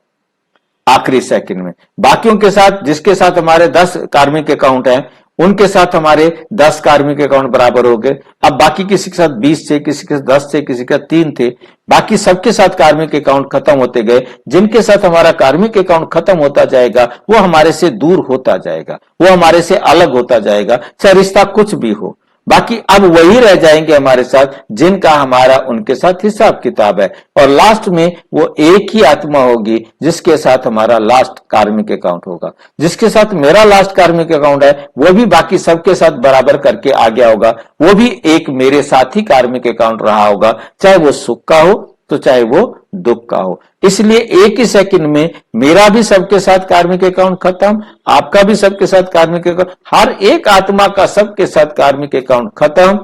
आखिरी सेकंड में। बाकियों के साथ, जिसके साथ हमारे 10 कार्मिक अकाउंट हैं, उनके साथ हमारे 10 कार्मिक अकाउंट बराबर हो गए। अब बाकी किसी के साथ 20 थे, किसी के साथ 10 थे, किसी के साथ 3 थे, बाकी सबके साथ कार्मिक अकाउंट खत्म होते गए। जिनके साथ हमारा कार्मिक अकाउंट खत्म होता जाएगा वो हमारे से दूर होता जाएगा, वो हमारे से अलग होता जाएगा, चाहे रिश्ता कुछ भी हो। बाकी अब वही रह जाएंगे हमारे साथ जिनका हमारा उनके साथ हिसाब किताब है, और लास्ट में वो एक ही आत्मा होगी जिसके साथ हमारा लास्ट कार्मिक अकाउंट होगा। जिसके साथ मेरा लास्ट कार्मिक अकाउंट है वो भी बाकी सबके साथ बराबर करके आ गया होगा, वो भी एक मेरे साथ ही कार्मिक अकाउंट रहा होगा, चाहे वो सुख का हो तो चाहे वो दुख का हो। इसलिए एक ही सेकंड में मेरा भी सबके साथ कार्मिक अकाउंट खत्म, आपका भी सबके साथ कार्मिक अकाउंट, हर एक आत्मा का सबके साथ कार्मिक अकाउंट खत्म,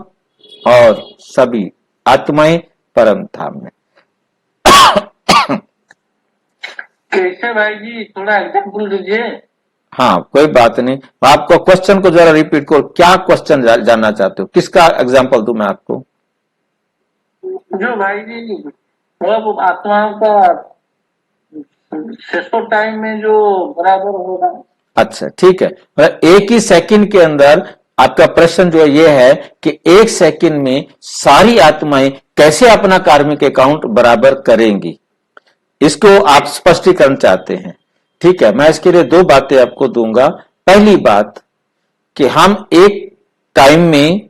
और सभी आत्माएं परम धाम में। कैसे भाई जी, थोड़ा एग्जाम्पल दीजिए। हाँ, कोई बात नहीं, आपको क्वेश्चन को जरा रिपीट करो, क्या क्वेश्चन जानना चाहते हो, किसका एग्जाम्पल दूं मैं आपको? जो भाई जी मतलब आत्माओं का शेषो टाइम में जो बराबर होगा। अच्छा ठीक है, एक ही सेकंड के अंदर आपका प्रश्न जो ये है कि एक सेकंड में सारी आत्माएं कैसे अपना कार्मिक अकाउंट बराबर करेंगी, इसको आप स्पष्टीकरण चाहते हैं। ठीक है, मैं इसके लिए दो बातें आपको दूंगा। पहली बात कि हम एक टाइम में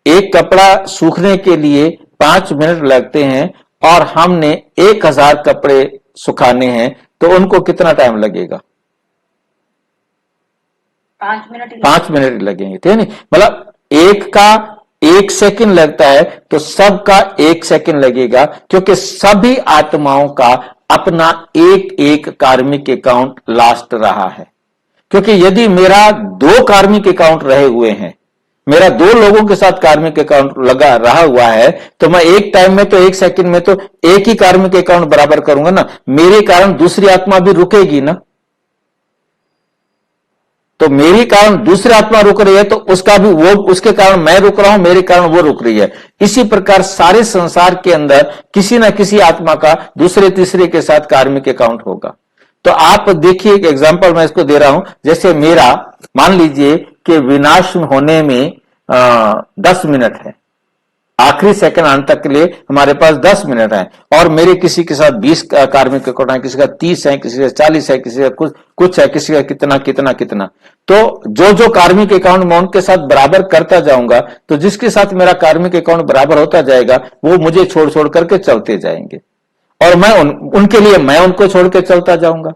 एक कपड़ा सूखने के लिए 5 मिनट लगते हैं और हमने 1000 कपड़े सुखाने हैं तो उनको कितना टाइम लगेगा? 5 मिनट लगेंगे, ठीक है नहीं? मतलब एक का 1 सेकंड लगता है तो सबका 1 सेकंड लगेगा, क्योंकि सभी आत्माओं का अपना एक एक कार्मिक अकाउंट लास्ट रहा है। क्योंकि यदि मेरा 2 कार्मिक अकाउंट रहे हुए हैं, मेरा 2 लोगों के साथ कार्मिक अकाउंट लगा रहा हुआ है, तो मैं एक टाइम में तो 1 सेकंड में तो एक ही कार्मिक अकाउंट बराबर करूंगा ना, मेरे कारण दूसरी आत्मा भी रुकेगी ना। तो मेरी कारण दूसरी आत्मा रुक रही है तो उसका भी वो, उसके कारण मैं रुक रहा हूं, मेरे कारण वो रुक रही है। इसी प्रकार सारे संसार के अंदर किसी ना किसी आत्मा का दूसरे तीसरे के साथ कार्मिक अकाउंट होगा। तो आप देखिए, एक एग्जांपल मैं इसको दे रहा हूं, जैसे मेरा मान लीजिए कि विनाश होने में 10 मिनट है, आखिरी सेकंड अंत तक के लिए हमारे पास 10 मिनट है, और मेरे किसी के साथ 20 कार्मिक अकाउंट है, किसी का 30 है, किसी का 40 है, किसी का कुछ है, किसी का कितना कितना कितना। तो जो जो कार्मिक अकाउंट मैं उनके साथ बराबर करता जाऊंगा, तो जिसके साथ मेरा कार्मिक अकाउंट बराबर होता जाएगा वो मुझे छोड़ छोड़ करके चलते जाएंगे, और मैं उनके लिए मैं उनको छोड़ के चलता जाऊंगा।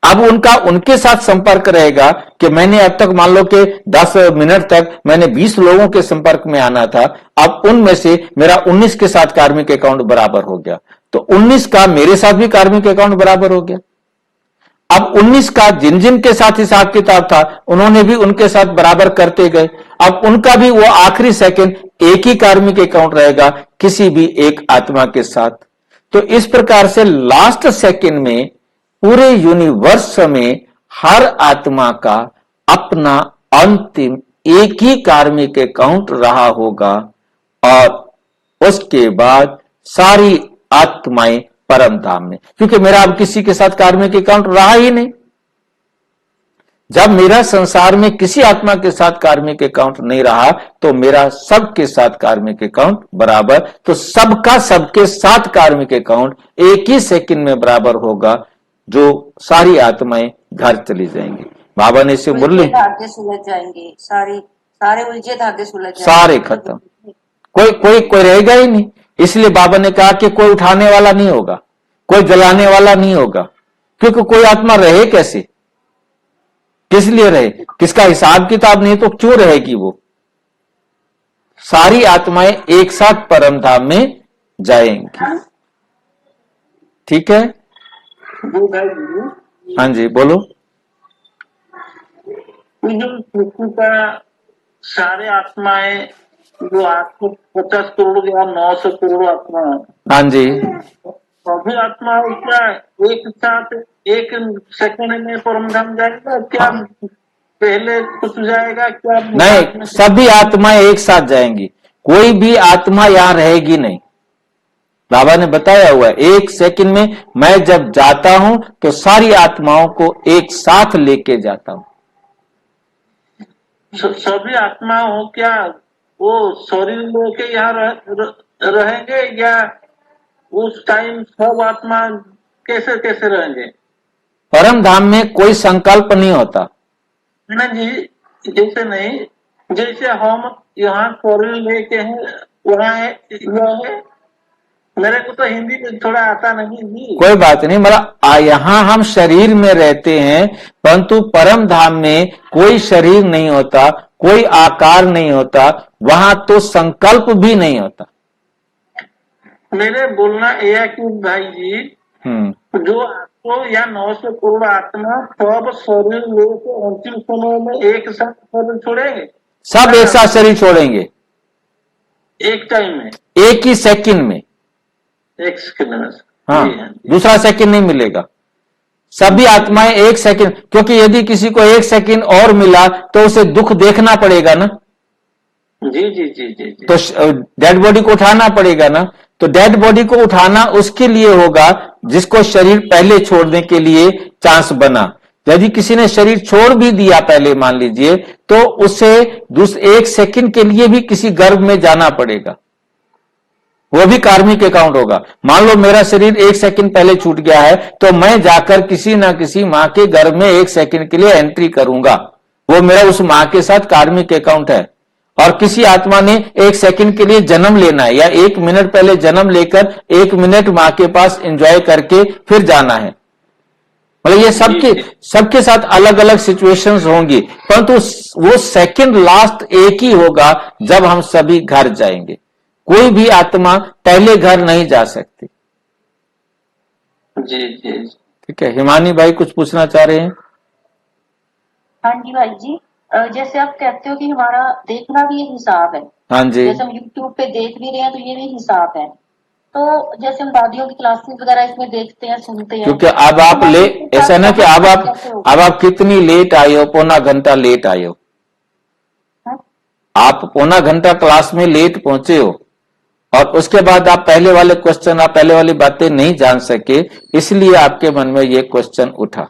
अब उनका उनके साथ संपर्क रहेगा कि मैंने अब तक मान लो कि 10 मिनट तक मैंने 20 लोगों के संपर्क में आना था, अब उनमें से मेरा 19 के साथ कार्मिक अकाउंट बराबर हो गया, तो 19 का मेरे साथ भी कार्मिक अकाउंट बराबर हो गया। अब 19 का जिन जिन के साथ हिसाब किताब था उन्होंने भी उनके साथ बराबर करते गए, अब उनका भी वो आखिरी सेकंड एक ही कार्मिक अकाउंट रहेगा किसी भी एक आत्मा के साथ। तो इस प्रकार से लास्ट सेकंड में पूरे यूनिवर्स में हर आत्मा का अपना अंतिम एक ही कार्मिक अकाउंट रहा होगा, और उसके बाद सारी आत्माएं परम धाम में, क्योंकि मेरा अब किसी के साथ कार्मिक अकाउंट रहा ही नहीं। जब मेरा संसार में किसी आत्मा के साथ कार्मिक अकाउंट नहीं रहा तो मेरा सबके साथ कार्मिक अकाउंट बराबर, तो सबका सबके साथ कार्मिक अकाउंट एक ही सेकंड में बराबर होगा, जो सारी आत्माएं घर चली जाएंगी। बाबा ने इसे मुरली धागे सुलझ जाएंगे, सारे उलझे धागे सुलझ जाएंगे, सारे खत्म, कोई रहेगा ही नहीं। इसलिए बाबा ने कहा कि कोई उठाने वाला नहीं होगा, कोई जलाने वाला नहीं होगा, क्योंकि कोई आत्मा रहे कैसे, किस लिए रहे, किसका हिसाब किताब नहीं तो क्यों रहेगी वो। सारी आत्माएं एक साथ परम धाम में जाएंगी। ठीक है, हाँ जी बोलो। पृथ्वी का सारे आत्माएं जो 850 करोड़ या 900 करोड़ आत्मा, हाँ जी, सभी आत्माएं क्या एक साथ एक सेकंड में परम धाम जाएगा क्या? पहले कुछ जाएगा क्या? नहीं, सभी आत्माएं एक साथ जाएंगी, कोई भी आत्मा यहां रहेगी नहीं। बाबा ने बताया हुआ है, एक सेकंड में मैं जब जाता हूं तो सारी आत्माओं को एक साथ लेके जाता हूं। सभी आत्माओं क्या वो शरीर लेके यहाँ रहेंगे या उस टाइम सब आत्मा कैसे कैसे रहेंगे? परम धाम में कोई संकल्प नहीं होता ना जी, जैसे नहीं जैसे हम यहाँ शरीर लेके हैं वहाँ है, मेरे को तो हिंदी में थोड़ा आता नहीं जी। कोई बात नहीं, मतलब यहाँ हम शरीर में रहते हैं, परंतु परम धाम में कोई शरीर नहीं होता, कोई आकार नहीं होता, वहां तो संकल्प भी नहीं होता। मेरे बोलना यह है कि भाई जी जो आपको या 900 करोड़ आत्मा सब शरीर लेके अंतिम समय में एक साथ शरीर छोड़ेंगे, सब एक साथ शरीर छोड़ेंगे, एक टाइम में, एक ही सेकंड में, एक सेकंड में। हाँ, दूसरा सेकंड नहीं मिलेगा। सभी आत्माएं एक सेकंड, क्योंकि यदि किसी को एक सेकंड और मिला तो उसे दुख देखना पड़ेगा ना। जी जी जी जी, जी। तो डेड बॉडी को उठाना पड़ेगा ना। तो डेड बॉडी को उठाना उसके लिए होगा जिसको शरीर पहले छोड़ने के लिए चांस बना। यदि किसी ने शरीर छोड़ भी दिया पहले मान लीजिए, तो उसे एक सेकंड के लिए भी किसी गर्भ में जाना पड़ेगा, वो भी कार्मिक अकाउंट होगा। मान लो मेरा शरीर एक सेकंड पहले छूट गया है, तो मैं जाकर किसी ना किसी मां के गर्भ में एक सेकंड के लिए एंट्री करूंगा, वो मेरा उस मां के साथ कार्मिक अकाउंट है। और किसी आत्मा ने एक सेकंड के लिए जन्म लेना है, या 1 मिनट पहले जन्म लेकर 1 मिनट मां के पास एंजॉय करके फिर जाना है। मतलब ये सबके साथ अलग अलग सिचुएशंस होंगी, परंतु वो सेकंड लास्ट एक ही होगा जब हम सभी घर जाएंगे। कोई भी आत्मा पहले घर नहीं जा सकती। जी जी, ठीक है, हिमानी भाई कुछ पूछना चाह रहे हैं? हाँ जी भाई जी, जैसे आप कहते हो कि हमारा देखना भी एक हिसाब है। हाँ जी, जैसे हम YouTube पे देख भी रहे हैं तो ये भी हिसाब है। तो जैसे हम दादियों की क्लासेस वगैरह इसमें देखते हैं, सुनते हैं, क्योंकि अब आप ऐसा ना कि अब आप कितनी लेट आए हो, पौना घंटा लेट आए हो। आप पौना घंटा क्लास में लेट पहुंचे हो, और उसके बाद आप पहले वाले क्वेश्चन, आप पहले वाली बातें नहीं जान सके, इसलिए आपके मन में ये क्वेश्चन उठा।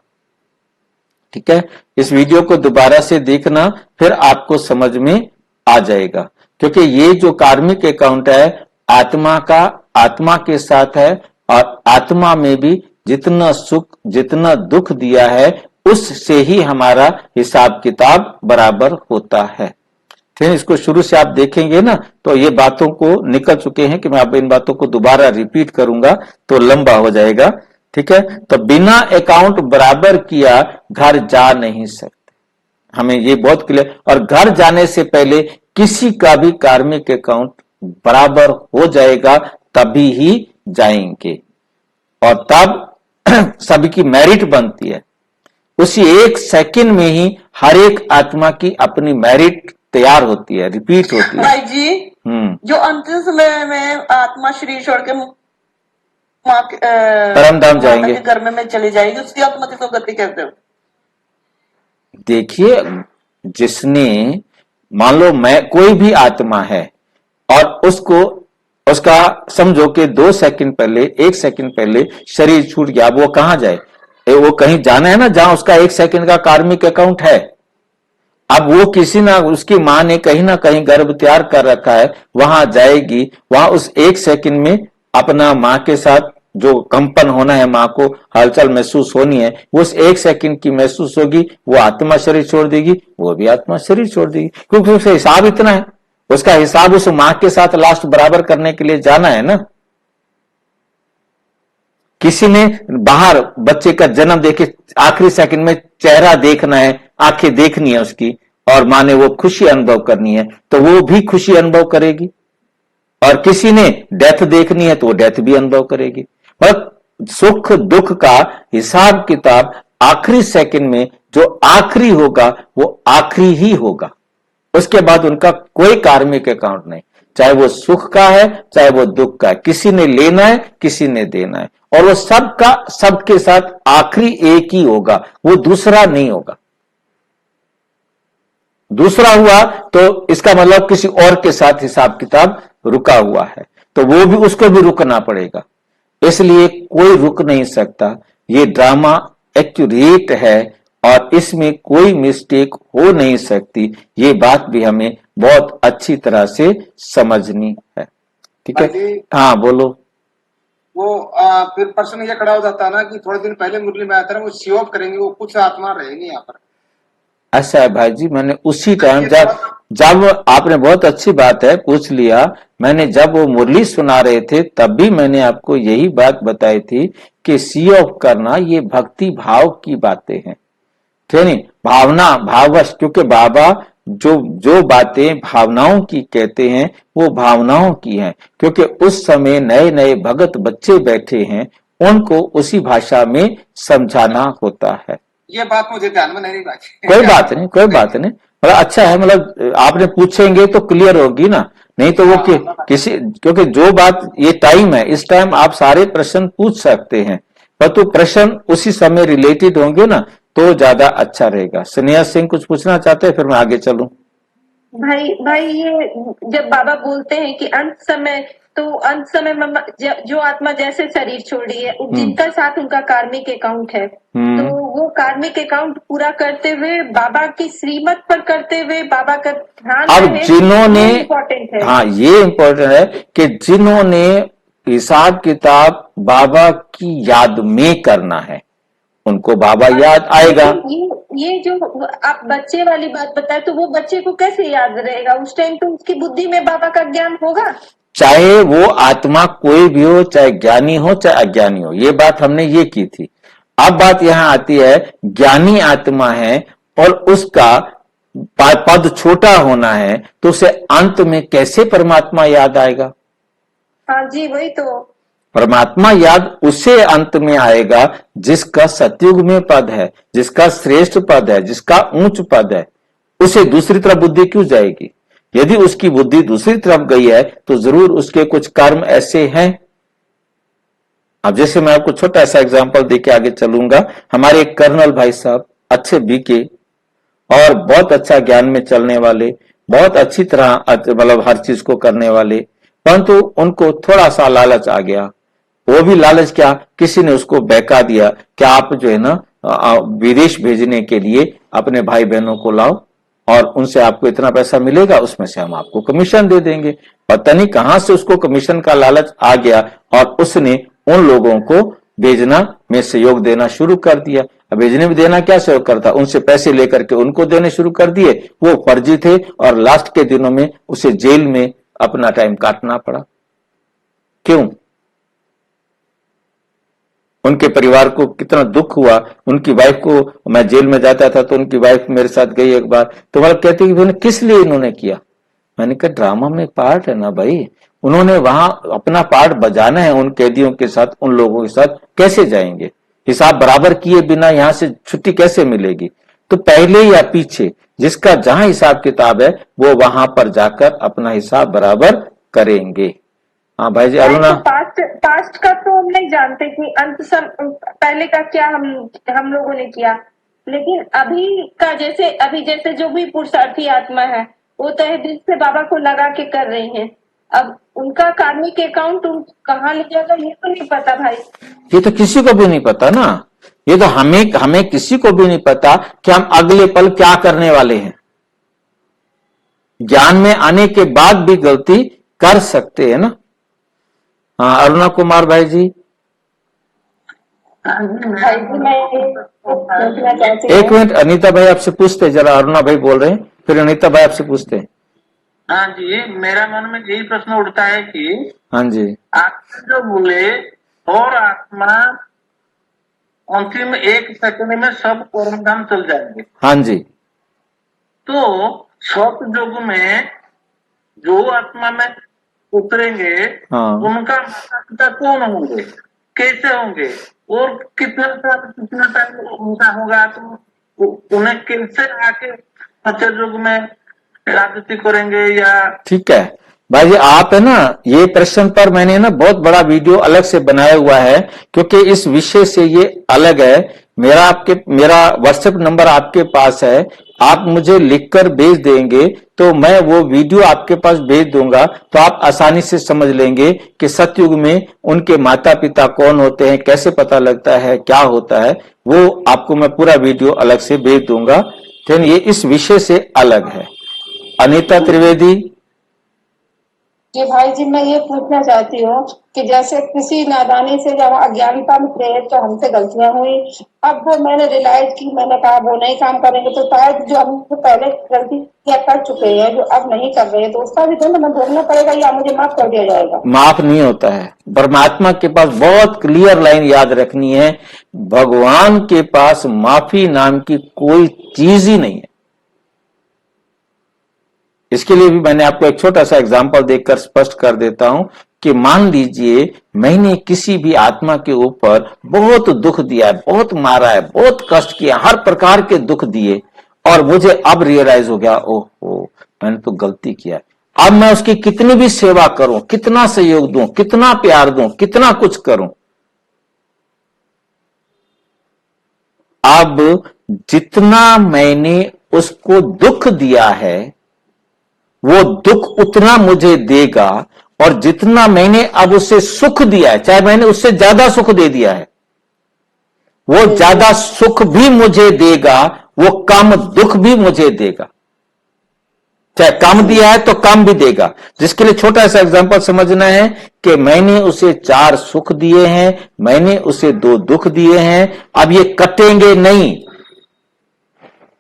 ठीक है, इस वीडियो को दोबारा से देखना, फिर आपको समझ में आ जाएगा। क्योंकि ये जो कार्मिक अकाउंट है आत्मा का, आत्मा के साथ है, और आत्मा में भी जितना सुख जितना दुख दिया है उससे ही हमारा हिसाब किताब बराबर होता है। फिर इसको शुरू से आप देखेंगे ना, तो ये बातों को निकल चुके हैं कि मैं अब इन बातों को दोबारा रिपीट करूंगा तो लंबा हो जाएगा। ठीक है, तो बिना अकाउंट बराबर किया घर जा नहीं सकते, हमें ये बहुत क्लियर। और घर जाने से पहले किसी का भी कार्मिक अकाउंट बराबर हो जाएगा, तभी ही जाएंगे, और तब सभी की मेरिट बनती है। उसी 1 सेकंड में ही हर एक आत्मा की अपनी मेरिट तैयार होती है, रिपीट होती है। भाई जी, जो अंतिम समय में आत्मा शरीर छोड़ के परमधाम जाएंगे, घर में चली जाएगी, उसकी आत्मा किसको गति कहते हो? देखिए, जिसने मान लो मैं कोई भी आत्मा है और उसका समझो कि 2 सेकंड पहले 1 सेकंड पहले शरीर छूट गया, अब वो कहां जाए? वो कहीं जाना है ना जहां उसका 1 सेकंड का कार्मिक अकाउंट है। अब वो किसी ना, उसकी मां ने कहीं ना कहीं गर्भ तैयार कर रखा है, वहां जाएगी, वहां उस 1 सेकंड में अपना मां के साथ जो कंपन होना है, मां को हलचल महसूस होनी है, वो उस 1 सेकंड की महसूस होगी, वो आत्मा शरीर छोड़ देगी, वो भी आत्मा शरीर छोड़ देगी, क्योंकि उसका हिसाब इतना है। उसका हिसाब उस मां के साथ लास्ट बराबर करने के लिए जाना है ना। किसी ने बाहर बच्चे का जन्म देखे आखिरी सेकंड में चेहरा देखना है, आंखें देखनी है उसकी, और मां ने वो खुशी अनुभव करनी है, तो वो भी खुशी अनुभव करेगी। और किसी ने डेथ देखनी है तो वो डेथ भी अनुभव करेगी। पर सुख दुख का हिसाब किताब आखिरी सेकंड में जो आखिरी होगा वो आखिरी ही होगा, उसके बाद उनका कोई कार्मिक अकाउंट नहीं, चाहे वो सुख का है चाहे वो दुख का है, किसी ने लेना है किसी ने देना है, और वो सबका सबके साथ आखिरी एक ही होगा, वो दूसरा नहीं होगा। दूसरा हुआ तो इसका मतलब किसी और के साथ हिसाब किताब रुका हुआ है, तो वो भी, उसको भी रुकना पड़ेगा। इसलिए कोई रुक नहीं सकता। ये ड्रामा एक्यूरेट है और इसमें कोई मिस्टेक हो नहीं सकती, ये बात भी हमें बहुत अच्छी तरह से समझनी है। ठीक है, हाँ बोलो। वो फिर पर्सन ये खड़ा हो जाता है ना कि थोड़े दिन पहले मुरली में आया था, वो सी ऑफ करेंगे, वो कुछ आत्मा रहेंगे यहाँ पर। ऐसा है भाई जी, मैंने उसी टाइम जब आपने बहुत अच्छी बात है पूछ लिया, मैंने जब वो मुरली सुना रहे थे तब भी मैंने आपको यही बात बताई थी कि सी ऑफ करना ये भक्ति भाव की बातें हैं, ठीक नहीं, भावना भाववश, क्योंकि बाबा जो बातें भावनाओं की कहते हैं वो भावनाओं की हैं, क्योंकि उस समय नए नए भगत बच्चे बैठे हैं, उनको उसी भाषा में समझाना होता है। ये बात मुझे ध्यान में नहीं रखी। कोई बात नहीं, कोई बात नहीं, मतलब अच्छा है, मतलब आपने पूछेंगे तो क्लियर होगी ना, नहीं तो वो किसी, क्योंकि जो बात ये टाइम है, इस टाइम आप सारे प्रश्न पूछ सकते हैं, पर तो प्रश्न उसी समय रिलेटेड होंगे ना तो ज्यादा अच्छा रहेगा। स्नेहा सिंह कुछ पूछना चाहते हैं, फिर मैं आगे चलूं। भाई ये जब बाबा बोलते हैं कि अंत समय, तो अंत समय जो आत्मा जैसे शरीर छोड़ रही है, जिनका साथ उनका कार्मिक अकाउंट है, तो वो कार्मिक अकाउंट पूरा करते हुए बाबा की श्रीमत पर करते हुए बाबा का ध्यान, अब जिन्होंने, इम्पोर्टेंट है, हाँ ये इम्पोर्टेंट है कि जिन्होंने हिसाब किताब बाबा की याद में करना है उनको बाबा याद आएगा। ये जो आप बच्चे वाली बात बताए, तो वो बच्चे को कैसे याद रहेगा उस टाइम, तो उसकी बुद्धि में बाबा का ज्ञान होगा, चाहे वो आत्मा कोई भी हो, चाहे ज्ञानी हो चाहे अज्ञानी हो, ये बात हमने ये की थी। अब बात यहां आती है, ज्ञानी आत्मा है और उसका पद छोटा होना है, तो उसे अंत में कैसे परमात्मा याद आएगा? हाँ जी, वही तो, परमात्मा याद उसे अंत में आएगा जिसका सतयुग में पद है, जिसका श्रेष्ठ पद है, जिसका ऊंच पद है, उसे दूसरी तरफ बुद्धि क्यों जाएगी? यदि उसकी बुद्धि दूसरी तरफ गई है तो जरूर उसके कुछ कर्म ऐसे हैं। अब जैसे मैं आपको छोटा सा एग्जांपल देके आगे चलूंगा। हमारे एक कर्नल भाई साहब, अच्छे बीके और बहुत अच्छा ज्ञान में चलने वाले, बहुत अच्छी तरह मतलब हर चीज को करने वाले, परंतु उनको थोड़ा सा लालच आ गया। वो भी लालच क्या, किसी ने उसको बहका दिया कि आप जो है ना विदेश भेजने के लिए अपने भाई बहनों को लाओ और उनसे आपको इतना पैसा मिलेगा, उसमें से हम आपको कमीशन दे देंगे। पता नहीं कहां से उसको कमीशन का लालच आ गया और उसने उन लोगों को भेजना में सहयोग देना शुरू कर दिया। अब भेजने में देना क्या सहयोग करता, उनसे पैसे लेकर के उनको देने शुरू कर दिए। वो फर्जी थे और लास्ट के दिनों में उसे जेल में अपना टाइम काटना पड़ा। क्यों? उनके परिवार को कितना दुख हुआ। उनकी वाइफ को, मैं जेल में जाता था तो उनकी वाइफ मेरे साथ गई एक बार, तो मतलब कहती कि किस लिए इन्होंने किया। मैंने कहा ड्रामा में पार्ट है ना भाई, उन्होंने वहां अपना पार्ट बजाना है उन कैदियों के साथ, उन लोगों के साथ कैसे जाएंगे, हिसाब बराबर किए बिना यहां से छुट्टी कैसे मिलेगी। तो पहले या पीछे जिसका जहां हिसाब किताब है वो वहां पर जाकर अपना हिसाब बराबर करेंगे। हाँ भाई जी अरुणा। पास्ट का तो हम नहीं जानते कि पहले का क्या हम लोगों ने किया, लेकिन अभी का जैसे जो भी पुरुषार्थी आत्मा है वो तहे दिल से बाबा को लगा के कर रही हैं। अब उनका कार्मिक अकाउंट कहाँ ले जाएगा ये तो नहीं पता भाई। ये तो किसी को भी नहीं पता ना, ये तो हमें किसी को भी नहीं पता कि हम अगले पल क्या करने वाले हैं। ज्ञान में आने के बाद भी गलती कर सकते हैं ना। हाँ अरुणा कुमार भाई जी। एक मिनट, अनीता भाई आपसे पूछते, जरा अरुणा भाई बोल रहे हैं, फिर अनीता भाई आपसे पूछते हैं। हाँ जी, मेरा मन में यही प्रश्न उठता है कि हाँ जी आप जो बोले और आत्मा अंतिम 1 सेकंड में सब कर्मधाम चल जाएंगे। हाँ जी, तो सतयुग में जो आत्मा में उतरेंगे हाँ। उनका माता पिता कौन होंगे, कैसे होंगे और कितना टाइम उनका होगा, तो उन्हें कैसे आके सतयुग में राजनीति करेंगे या। ठीक है भाई जी, आप है ना ये प्रश्न पर मैंने ना बहुत बड़ा वीडियो अलग से बनाया हुआ है, क्योंकि इस विषय से ये अलग है। मेरा व्हाट्सएप नंबर आपके पास है, आप मुझे लिखकर भेज देंगे तो मैं वो वीडियो आपके पास भेज दूंगा, तो आप आसानी से समझ लेंगे कि सतयुग में उनके माता पिता कौन होते हैं, कैसे पता लगता है, क्या होता है। वो आपको मैं पूरा वीडियो अलग से भेज दूंगा। लेकिन ये इस विषय से अलग है। अनीता त्रिवेदी। जी भाई जी, मैं ये पूछना चाहती हूँ कि जैसे किसी नादानी से जब अज्ञानता में थे तो हमसे गलतियां हुई, अब वो मैंने रियलाइज की, मैंने कहा वो नहीं काम करेंगे, तो शायद जो हम पहले गलती किया कर चुके हैं जो अब नहीं कर रहे हैं, तो उसका भी तो हमें भोगना पड़ेगा या मुझे माफ कर दिया जाएगा? माफ नहीं होता है। परमात्मा के पास बहुत क्लियर लाइन याद रखनी है, भगवान के पास माफी नाम की कोई चीज ही नहीं है। इसके लिए भी मैंने आपको एक छोटा सा एग्जांपल देकर स्पष्ट कर देता हूं कि मान लीजिए मैंने किसी भी आत्मा के ऊपर बहुत दुख दिया है, बहुत मारा है, बहुत कष्ट किया, हर प्रकार के दुख दिए, और मुझे अब रियलाइज हो गया ओहो मैंने तो गलती किया है। अब मैं उसकी कितनी भी सेवा करूं, कितना सहयोग दूं, कितना प्यार दूं, कितना कुछ करूं, अब जितना मैंने उसको दुख दिया है वो दुख उतना मुझे देगा, और जितना मैंने अब उसे सुख दिया है, चाहे मैंने उससे ज्यादा सुख दे दिया है, वो ज्यादा सुख भी मुझे देगा, वो कम दुख भी मुझे देगा। चाहे कम दिया है तो कम भी देगा। जिसके लिए छोटा सा एग्जांपल समझना है कि मैंने उसे 4 सुख दिए हैं, मैंने उसे 2 दुख दिए हैं, अब ये कटेंगे नहीं,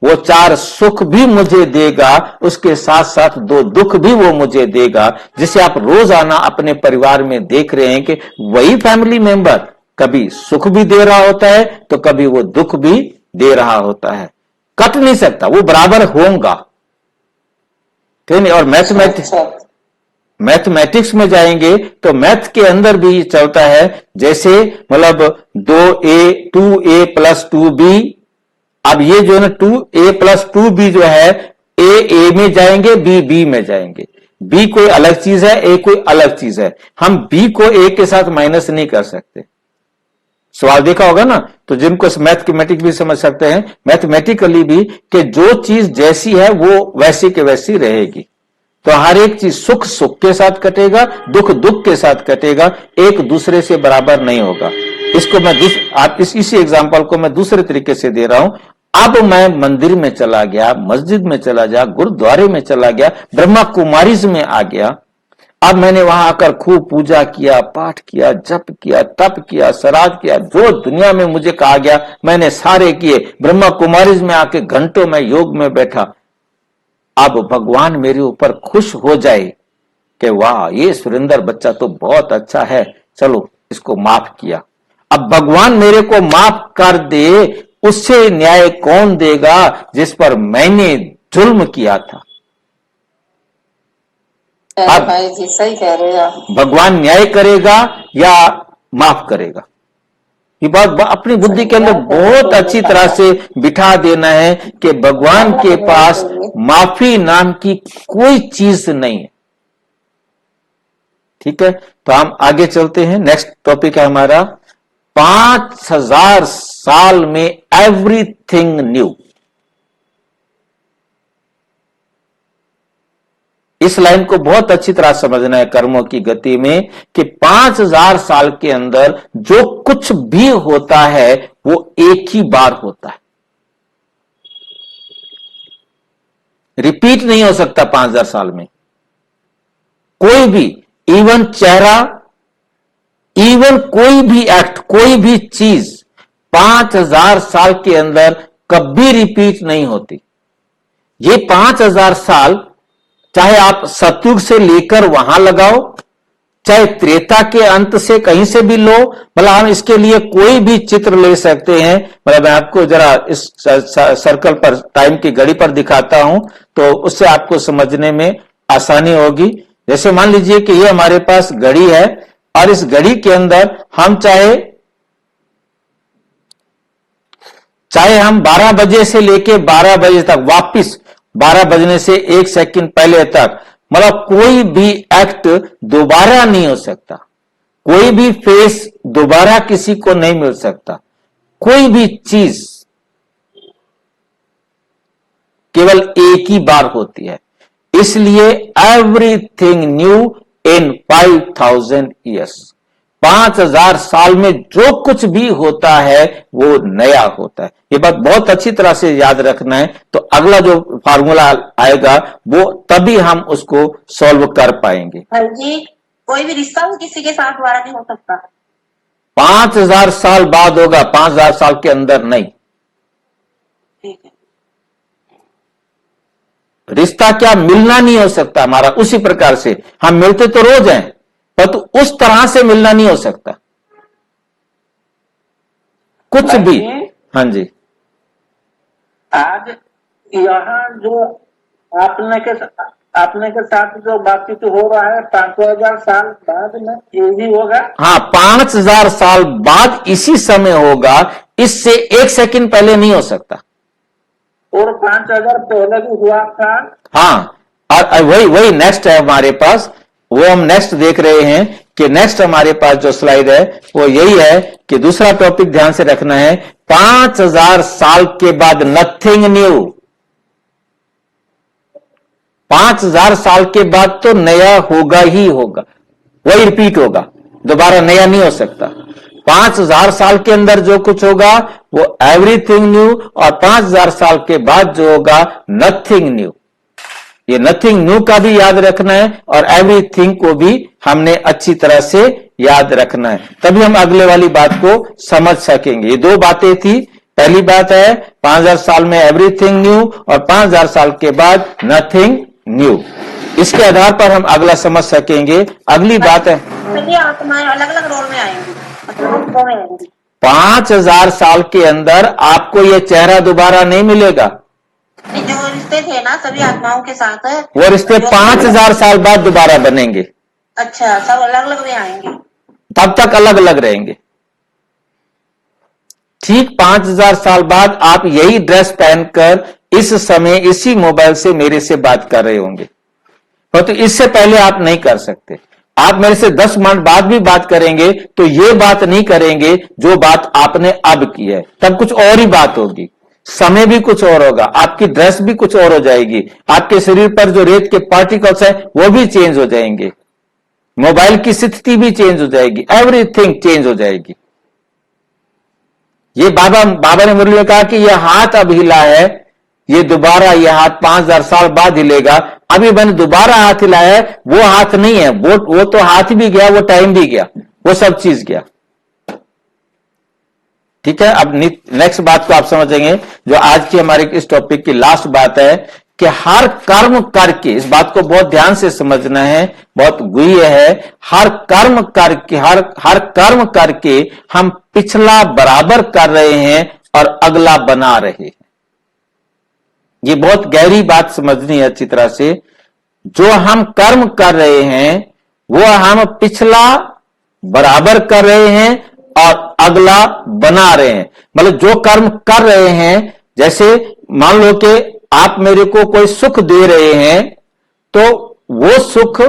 वो 4 सुख भी मुझे देगा, उसके साथ साथ 2 दुख भी वो मुझे देगा, जिसे आप रोजाना अपने परिवार में देख रहे हैं कि वही फैमिली मेंबर कभी सुख भी दे रहा होता है तो कभी वो दुख भी दे रहा होता है। कट नहीं सकता, वो बराबर होगा। और मैथमेटिक्स में जाएंगे तो मैथ के अंदर भी चलता है, जैसे मतलब 2a प्लस 2b, अब ये जो है ना 2a प्लस 2b जो है, a में जाएंगे, b में जाएंगे। b कोई अलग चीज है, a कोई अलग चीज है। हम b को a के साथ माइनस नहीं कर सकते। सवाल देखा होगा ना, तो जिनको मैथमेटिक्स भी समझ सकते हैं, मैथमेटिकली भी, कि जो चीज जैसी है वो वैसी के वैसी रहेगी। तो हर एक चीज सुख सुख के साथ कटेगा, दुख दुख के साथ कटेगा, एक दूसरे से बराबर नहीं होगा। इसको मैं इसी एग्जांपल को मैं दूसरे तरीके से दे रहा हूं। अब मैं मंदिर में चला गया, मस्जिद में चला गया, गुरुद्वारे में चला गया, ब्रह्मा कुमारीज में आ गया। अब मैंने वहां आकर खूब पूजा किया, पाठ किया, जप किया, तप किया, श्राद्ध किया, जो दुनिया में मुझे कहा गया मैंने सारे किए। ब्रह्मा कुमारीज में आके घंटों में योग में बैठा। अब भगवान मेरे ऊपर खुश हो जाए कि वाह ये सुरेंद्र बच्चा तो बहुत अच्छा है, चलो इसको माफ किया। अब भगवान मेरे को माफ कर दे, उससे न्याय कौन देगा जिस पर मैंने जुल्म किया था? अब भाई जी सही कह रहे हैं आप। भगवान न्याय करेगा या माफ करेगा? ये बात अपनी बुद्धि के अंदर बहुत अच्छी तरह से बिठा देना है कि भगवान के पास माफी नाम की कोई चीज नहीं है। ठीक है, तो हम आगे चलते हैं। नेक्स्ट टॉपिक है हमारा 5000 साल में एवरीथिंग न्यू। इस लाइन को बहुत अच्छी तरह समझना है कर्मों की गति में कि 5000 साल के अंदर जो कुछ भी होता है वो एक ही बार होता है, रिपीट नहीं हो सकता 5000 साल में। कोई भी इवन चेहरा, इवन कोई भी एक्ट, कोई भी चीज 5000 साल के अंदर कभी रिपीट नहीं होती। ये 5000 साल चाहे आप सतयुग से लेकर वहां लगाओ, चाहे त्रेता के अंत से कहीं से भी लो, मतलब हम इसके लिए कोई भी चित्र ले सकते हैं। मतलब मैं आपको जरा इस सर्कल पर टाइम की घड़ी पर दिखाता हूं तो उससे आपको समझने में आसानी होगी। जैसे मान लीजिए कि ये हमारे पास घड़ी है और इस घड़ी के अंदर हम चाहे हम 12 बजे से लेके 12 बजे तक वापिस 12 बजने से 1 सेकंड पहले तक, मतलब कोई भी एक्ट दोबारा नहीं हो सकता, कोई भी फेस दोबारा किसी को नहीं मिल सकता, कोई भी चीज केवल एक ही बार होती है। इसलिए एवरीथिंग न्यू इन 5000 ईयर्स, 5000 साल में जो कुछ भी होता है वो नया होता है। ये बात बहुत अच्छी तरह से याद रखना है। तो अगला जो फार्मूला आएगा वो तभी हम उसको सॉल्व कर पाएंगे। हाँ जी, कोई भी रिश्ता हो किसी के साथ दोबारा नहीं हो सकता। 5000 साल बाद होगा, 5000 साल के अंदर नहीं। ठीक है। रिश्ता क्या मिलना नहीं हो सकता हमारा, उसी प्रकार से हम मिलते तो रोज हैं, पर तो उस तरह से मिलना नहीं हो सकता कुछ भी। हाँ जी, आज यहाँ जो आपने के साथ जो बातचीत हो रहा है 5000 साल बाद में ये भी होगा। हाँ, 5000 साल बाद इसी समय होगा, इससे 1 सेकंड पहले नहीं हो सकता। और 5000 पहले भी हुआ था। हाँ, और वही नेक्स्ट है हमारे पास, वो हम नेक्स्ट देख रहे हैं कि नेक्स्ट हमारे पास जो स्लाइड है वो यही है कि दूसरा टॉपिक ध्यान से रखना है, 5000 साल के बाद नथिंग न्यू। 5000 साल के बाद तो नया होगा ही होगा, वही रिपीट होगा, दोबारा नया नहीं हो सकता। 5000 साल के अंदर जो कुछ होगा वो एवरीथिंग न्यू, और 5000 साल के बाद जो होगा नथिंग न्यू। ये नथिंग न्यू का भी याद रखना है और एवरीथिंग को भी हमने अच्छी तरह से याद रखना है, तभी हम अगले वाली बात को समझ सकेंगे। ये दो बातें थी। पहली बात है 5000 साल में एवरीथिंग न्यू और 5000 साल के बाद नथिंग न्यू। इसके आधार पर हम अगला समझ सकेंगे। अगली बात है आत्माएं अलग अलग रोल में आएंगी, मतलब 5000 साल के अंदर आपको ये चेहरा दोबारा नहीं मिलेगा। जो रिश्ते थे ना सभी आत्माओं के साथ, वो रिश्ते 5000 साल बाद दोबारा बनेंगे। अच्छा, सब अलग अलग में आएंगे, तब तक अलग अलग रहेंगे। ठीक 5000 साल बाद आप यही ड्रेस पहनकर इस समय इसी मोबाइल से मेरे से बात कर रहे होंगे, पर तो इससे पहले आप नहीं कर सकते। आप मेरे से 10 मिनट बाद भी बात करेंगे तो ये बात नहीं करेंगे जो बात आपने अब की है, तब कुछ और ही बात होगी, समय भी कुछ और होगा, आपकी ड्रेस भी कुछ और हो जाएगी, आपके शरीर पर जो रेत के पार्टिकल्स हैं वो भी चेंज हो जाएंगे, मोबाइल की स्थिति भी चेंज हो जाएगी, एवरीथिंग चेंज हो जाएगी। ये बाबा ने मुरली में कहा कि यह हाथ अब हिला है, ये दोबारा यह हाथ 5000 साल बाद हिलेगा। अभी मैंने दोबारा हाथ हिलाया है, वो हाथ नहीं है, वो तो हाथ भी गया, वो टाइम भी गया, वो सब चीज गया। ठीक है, अब नेक्स्ट बात को आप समझेंगे जो आज की हमारे इस टॉपिक की लास्ट बात है कि हर कर्म करके, इस बात को बहुत ध्यान से समझना है, बहुत गुह्य है। हर कर्म करके, हर कर्म करके हम पिछला बराबर कर रहे हैं और अगला बना रहे हैं। ये बहुत गहरी बात समझनी है अच्छी तरह से। जो हम कर्म कर रहे हैं वो हम पिछला बराबर कर रहे हैं और अगला बना रहे हैं। मतलब जो कर्म कर रहे हैं, जैसे मान लो कि आप मेरे को कोई सुख दे रहे हैं, तो वो सुख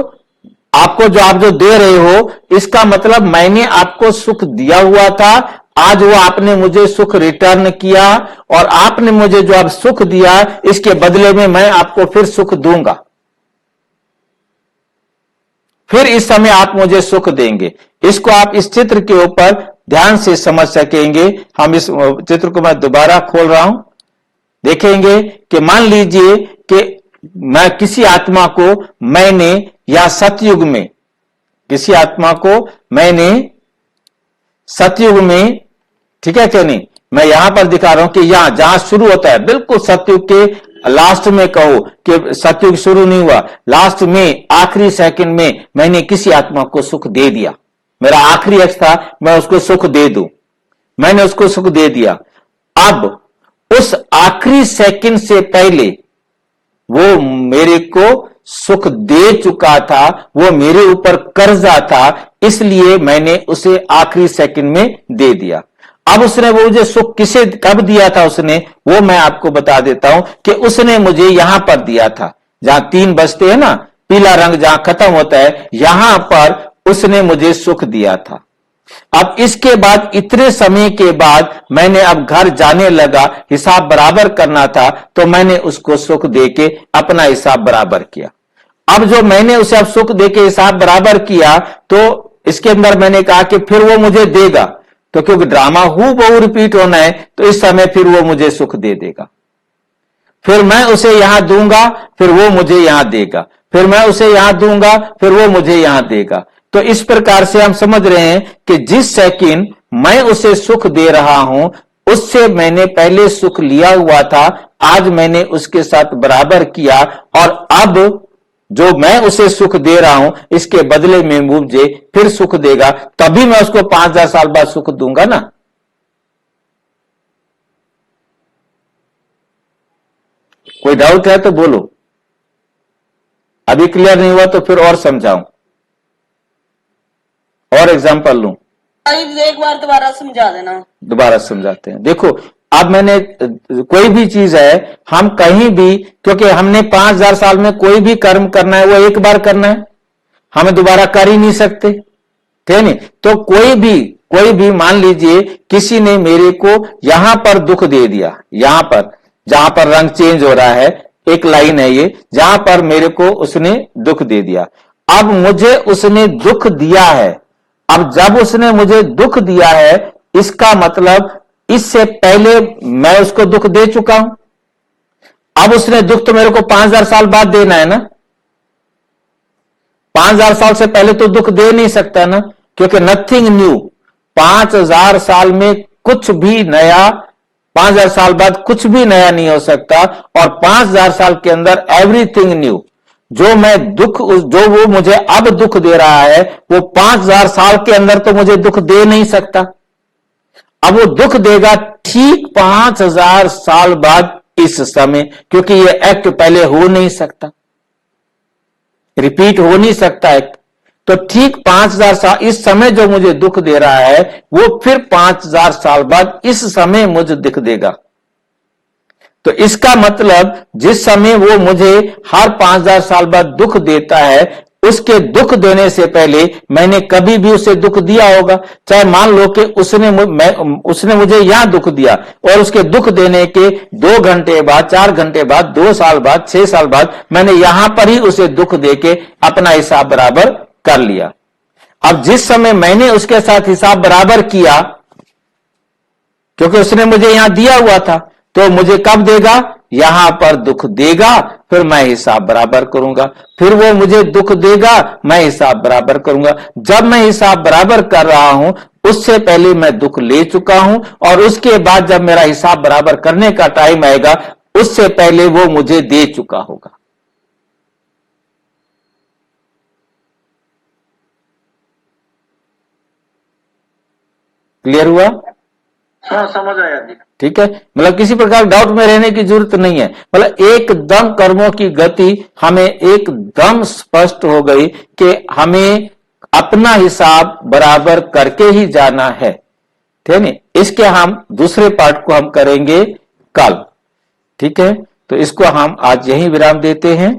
आपको आप जो दे रहे हो, इसका मतलब मैंने आपको सुख दिया हुआ था, आज वो आपने मुझे सुख रिटर्न किया, और आपने मुझे जो अब सुख दिया इसके बदले में मैं आपको फिर सुख दूंगा, फिर इस समय आप मुझे सुख देंगे। इसको आप इस चित्र के ऊपर ध्यान से समझ सकेंगे। हम इस चित्र को मैं दोबारा खोल रहा हूं, देखेंगे कि मान लीजिए कि मैं किसी आत्मा को मैंने, या सतयुग में किसी आत्मा को मैंने सतयुग में, ठीक है क्या नहीं, मैं यहां पर दिखा रहा हूं कि यहां जहां शुरू होता है, बिल्कुल सतयुग के लास्ट में कहो कि सतयुग शुरू नहीं हुआ, लास्ट में आखिरी सेकंड में मैंने किसी आत्मा को सुख दे दिया। मेरा आखिरी एक्स था, मैं उसको सुख दे दूं, मैंने उसको सुख दे दिया। अब उस आखिरी सेकंड से पहले वो मेरे को सुख दे चुका था, वो मेरे ऊपर कर्जा था, इसलिए मैंने उसे आखिरी सेकंड में दे दिया। अब उसने वो मुझे सुख किसे कब दिया था उसने, वो मैं आपको बता देता हूं कि उसने मुझे यहां पर दिया था, जहां 3 बजते हैं ना, पीला रंग जहां खत्म होता है, यहां पर उसने मुझे सुख दिया था। अब इसके बाद इतने समय के बाद मैंने अब घर जाने लगा, हिसाब बराबर करना था, तो मैंने उसको सुख देके अपना हिसाब बराबर किया। अब जो मैंने उसे अब सुख देके हिसाब बराबर किया, तो इसके अंदर मैंने कहा कि फिर वो मुझे देगा, तो क्योंकि ड्रामा हूबहू रिपीट होना है तो इस समय फिर वो मुझे सुख दे देगा। फिर मैं उसे यहां दूंगा, फिर वो मुझे यहां देगा, फिर मैं उसे यहां दूंगा, फिर वो मुझे यहां देगा। तो इस प्रकार से हम समझ रहे हैं कि जिस सेकंड मैं उसे सुख दे रहा हूं, उससे मैंने पहले सुख लिया हुआ था, आज मैंने उसके साथ बराबर किया, और अब जो मैं उसे सुख दे रहा हूं इसके बदले में मुझे फिर सुख देगा, तभी मैं उसको 5000 साल बाद सुख दूंगा ना। कोई डाउट है तो बोलो, अभी क्लियर नहीं हुआ तो फिर और समझाऊं, और एग्जांपल लूं। एक बार दोबारा समझा देना। दोबारा समझाते हैं। देखो अब मैंने कोई भी चीज है, हम कहीं भी, क्योंकि हमने 5000 साल में कोई भी कर्म करना है वो एक बार करना है, हमें दोबारा कर ही नहीं सकते, ठीक है नहीं। तो कोई भी मान लीजिए किसी ने मेरे को यहां पर दुख दे दिया, यहां पर जहां पर रंग चेंज हो रहा है, एक लाइन है ये, जहां पर मेरे को उसने दुख दे दिया। अब मुझे उसने दुख दिया है, अब जब उसने मुझे दुख दिया है इसका मतलब इससे पहले मैं उसको दुख दे चुका हूं। अब उसने दुख तो मेरे को 5000 साल बाद देना है ना, 5000 साल से पहले तो दुख दे नहीं सकता ना, क्योंकि नथिंग न्यू। 5000 साल में कुछ भी नया, 5000 साल बाद कुछ भी नया नहीं हो सकता, और 5000 साल के अंदर एवरीथिंग न्यू। जो मैं दुख, जो वो मुझे अब दुख दे रहा है वो 5000 साल के अंदर तो मुझे दुख दे नहीं सकता। अब वो दुख देगा ठीक 5000 साल बाद इस समय, क्योंकि ये एक्ट पहले हो नहीं सकता, रिपीट हो नहीं सकता एक्ट। तो ठीक 5000 साल इस समय जो मुझे दुख दे रहा है वो फिर 5000 साल बाद इस समय मुझे दुख देगा। तो इसका मतलब जिस समय वो मुझे हर 5000 साल बाद दुख देता है, उसके दुख देने से पहले मैंने कभी भी उसे दुख दिया होगा। चाहे मान लो कि उसने मुझे यहां दुख दिया, और उसके दुख देने के 2 घंटे बाद, 4 घंटे बाद, 2 साल बाद, 6 साल बाद मैंने यहां पर ही उसे दुख देके अपना हिसाब बराबर कर लिया। अब जिस समय मैंने उसके साथ हिसाब बराबर किया, क्योंकि उसने मुझे यहां दिया हुआ था, तो मुझे कब देगा, यहां पर दुख देगा, फिर मैं हिसाब बराबर करूंगा, फिर वो मुझे दुख देगा, मैं हिसाब बराबर करूंगा। जब मैं हिसाब बराबर कर रहा हूं उससे पहले मैं दुख ले चुका हूं, और उसके बाद जब मेरा हिसाब बराबर करने का टाइम आएगा उससे पहले वो मुझे दे चुका होगा। क्लियर हुआ? हाँ, समझ आया जी। ठीक है, मतलब किसी प्रकार डाउट में रहने की जरूरत नहीं है। मतलब एकदम कर्मों की गति हमें एकदम स्पष्ट हो गई कि हमें अपना हिसाब बराबर करके ही जाना है, ठीक है नहीं। इसके हम दूसरे पार्ट को हम करेंगे कल, ठीक है। तो इसको हम आज यहीं विराम देते हैं।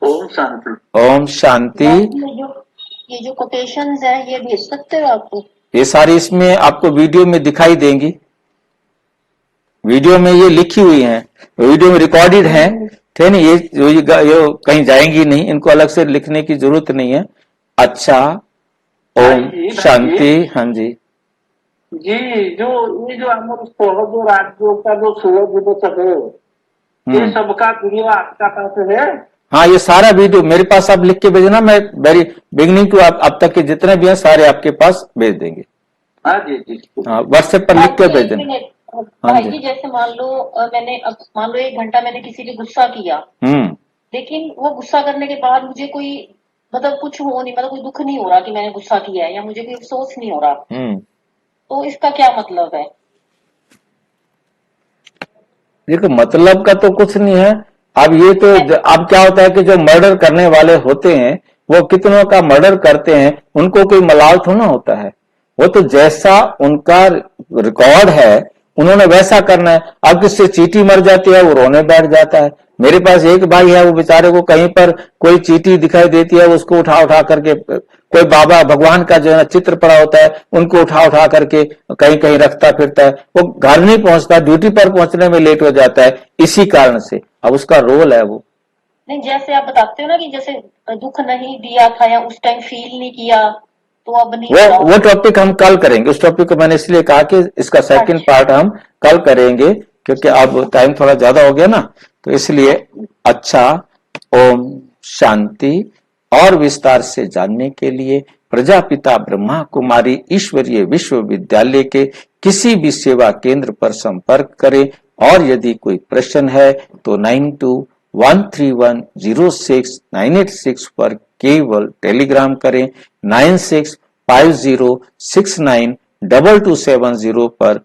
ओम शांति। ओम शांति। ये जो कोटेशंस है ये भेज सकते हो आपको? ये सारी इसमें आपको वीडियो में दिखाई देंगी, वीडियो में ये लिखी हुई हैं, वीडियो में रिकॉर्डेड हैं, थे नहीं। ये कहीं जाएंगी नहीं, इनको अलग से लिखने की जरूरत नहीं है। अच्छा, ओम शांति। हाँ जी जी, जो ये जो अमर 16 जो राज्यों का जो 16 दिवस है, ये सबका वीडियो आपका पास है? हाँ, ये सारा वीडियो मेरे पास आप लिख के भेजना, मैं वेरी बिगिनिंग टू अब तक के जितने भी हैं सारे आपके पास भेज देंगे। हाँ जी जी, हाँ, व्हाट्सएप पर लिख के भेज देना। भाई जी, जैसे मान लो 1 घंटा मैंने किसी पे गुस्सा किया, लेकिन वो गुस्सा करने के बाद मुझे कोई मतलब कुछ हो नहीं, मतलब कोई दुख नहीं हो रहा कि मैंने गुस्सा किया है, या मुझे कोई अफसोस नहीं हो रहा, तो इसका क्या मतलब है? देखो, मतलब का तो कुछ नहीं है। अब ये तो अब क्या होता है कि जो मर्डर करने वाले होते हैं वो कितनों का मर्डर करते हैं, उनको कोई मलाल थोड़ा होता है। वो तो जैसा उनका रिकॉर्ड है उन्होंने वैसा करना है। अब किससे चींटी मर जाती है वो रोने बैठ जाता है। मेरे पास एक भाई है, वो बेचारे को कहीं पर कोई चींटी दिखाई देती है, उसको उठा उठा करके, कोई बाबा भगवान का जो है चित्र पड़ा होता है उनको उठा उठा करके कहीं कहीं रखता फिरता है। वो घर नहीं पहुंचता, ड्यूटी पर पहुंचने में लेट हो जाता है इसी कारण से। अब उसका रोल है वो, नहीं, जैसे आप बताते हो ना कि जैसे दुख नहीं दिया था या उस टाइम फील नहीं किया, तो अब नहीं वो टॉपिक हम कल करेंगे। उस टॉपिक को मैंने इसलिए कहा कि इसका सेकंड पार्ट हम कल करेंगे, क्योंकि अब टाइम थोड़ा ज्यादा हो गया ना, तो इसलिए। अच्छा, ओम शांति। और विस्तार से जानने के लिए प्रजापिता ब्रह्मा कुमारी ईश्वरीय विश्वविद्यालय के किसी भी सेवा केंद्र पर संपर्क करें। और यदि कोई प्रश्न है तो 9213106986 पर केवल टेलीग्राम करें। 9650692270 पर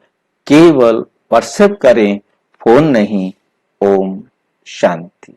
केवल व्हाट्सएप करें, फोन नहीं। ओम शांति।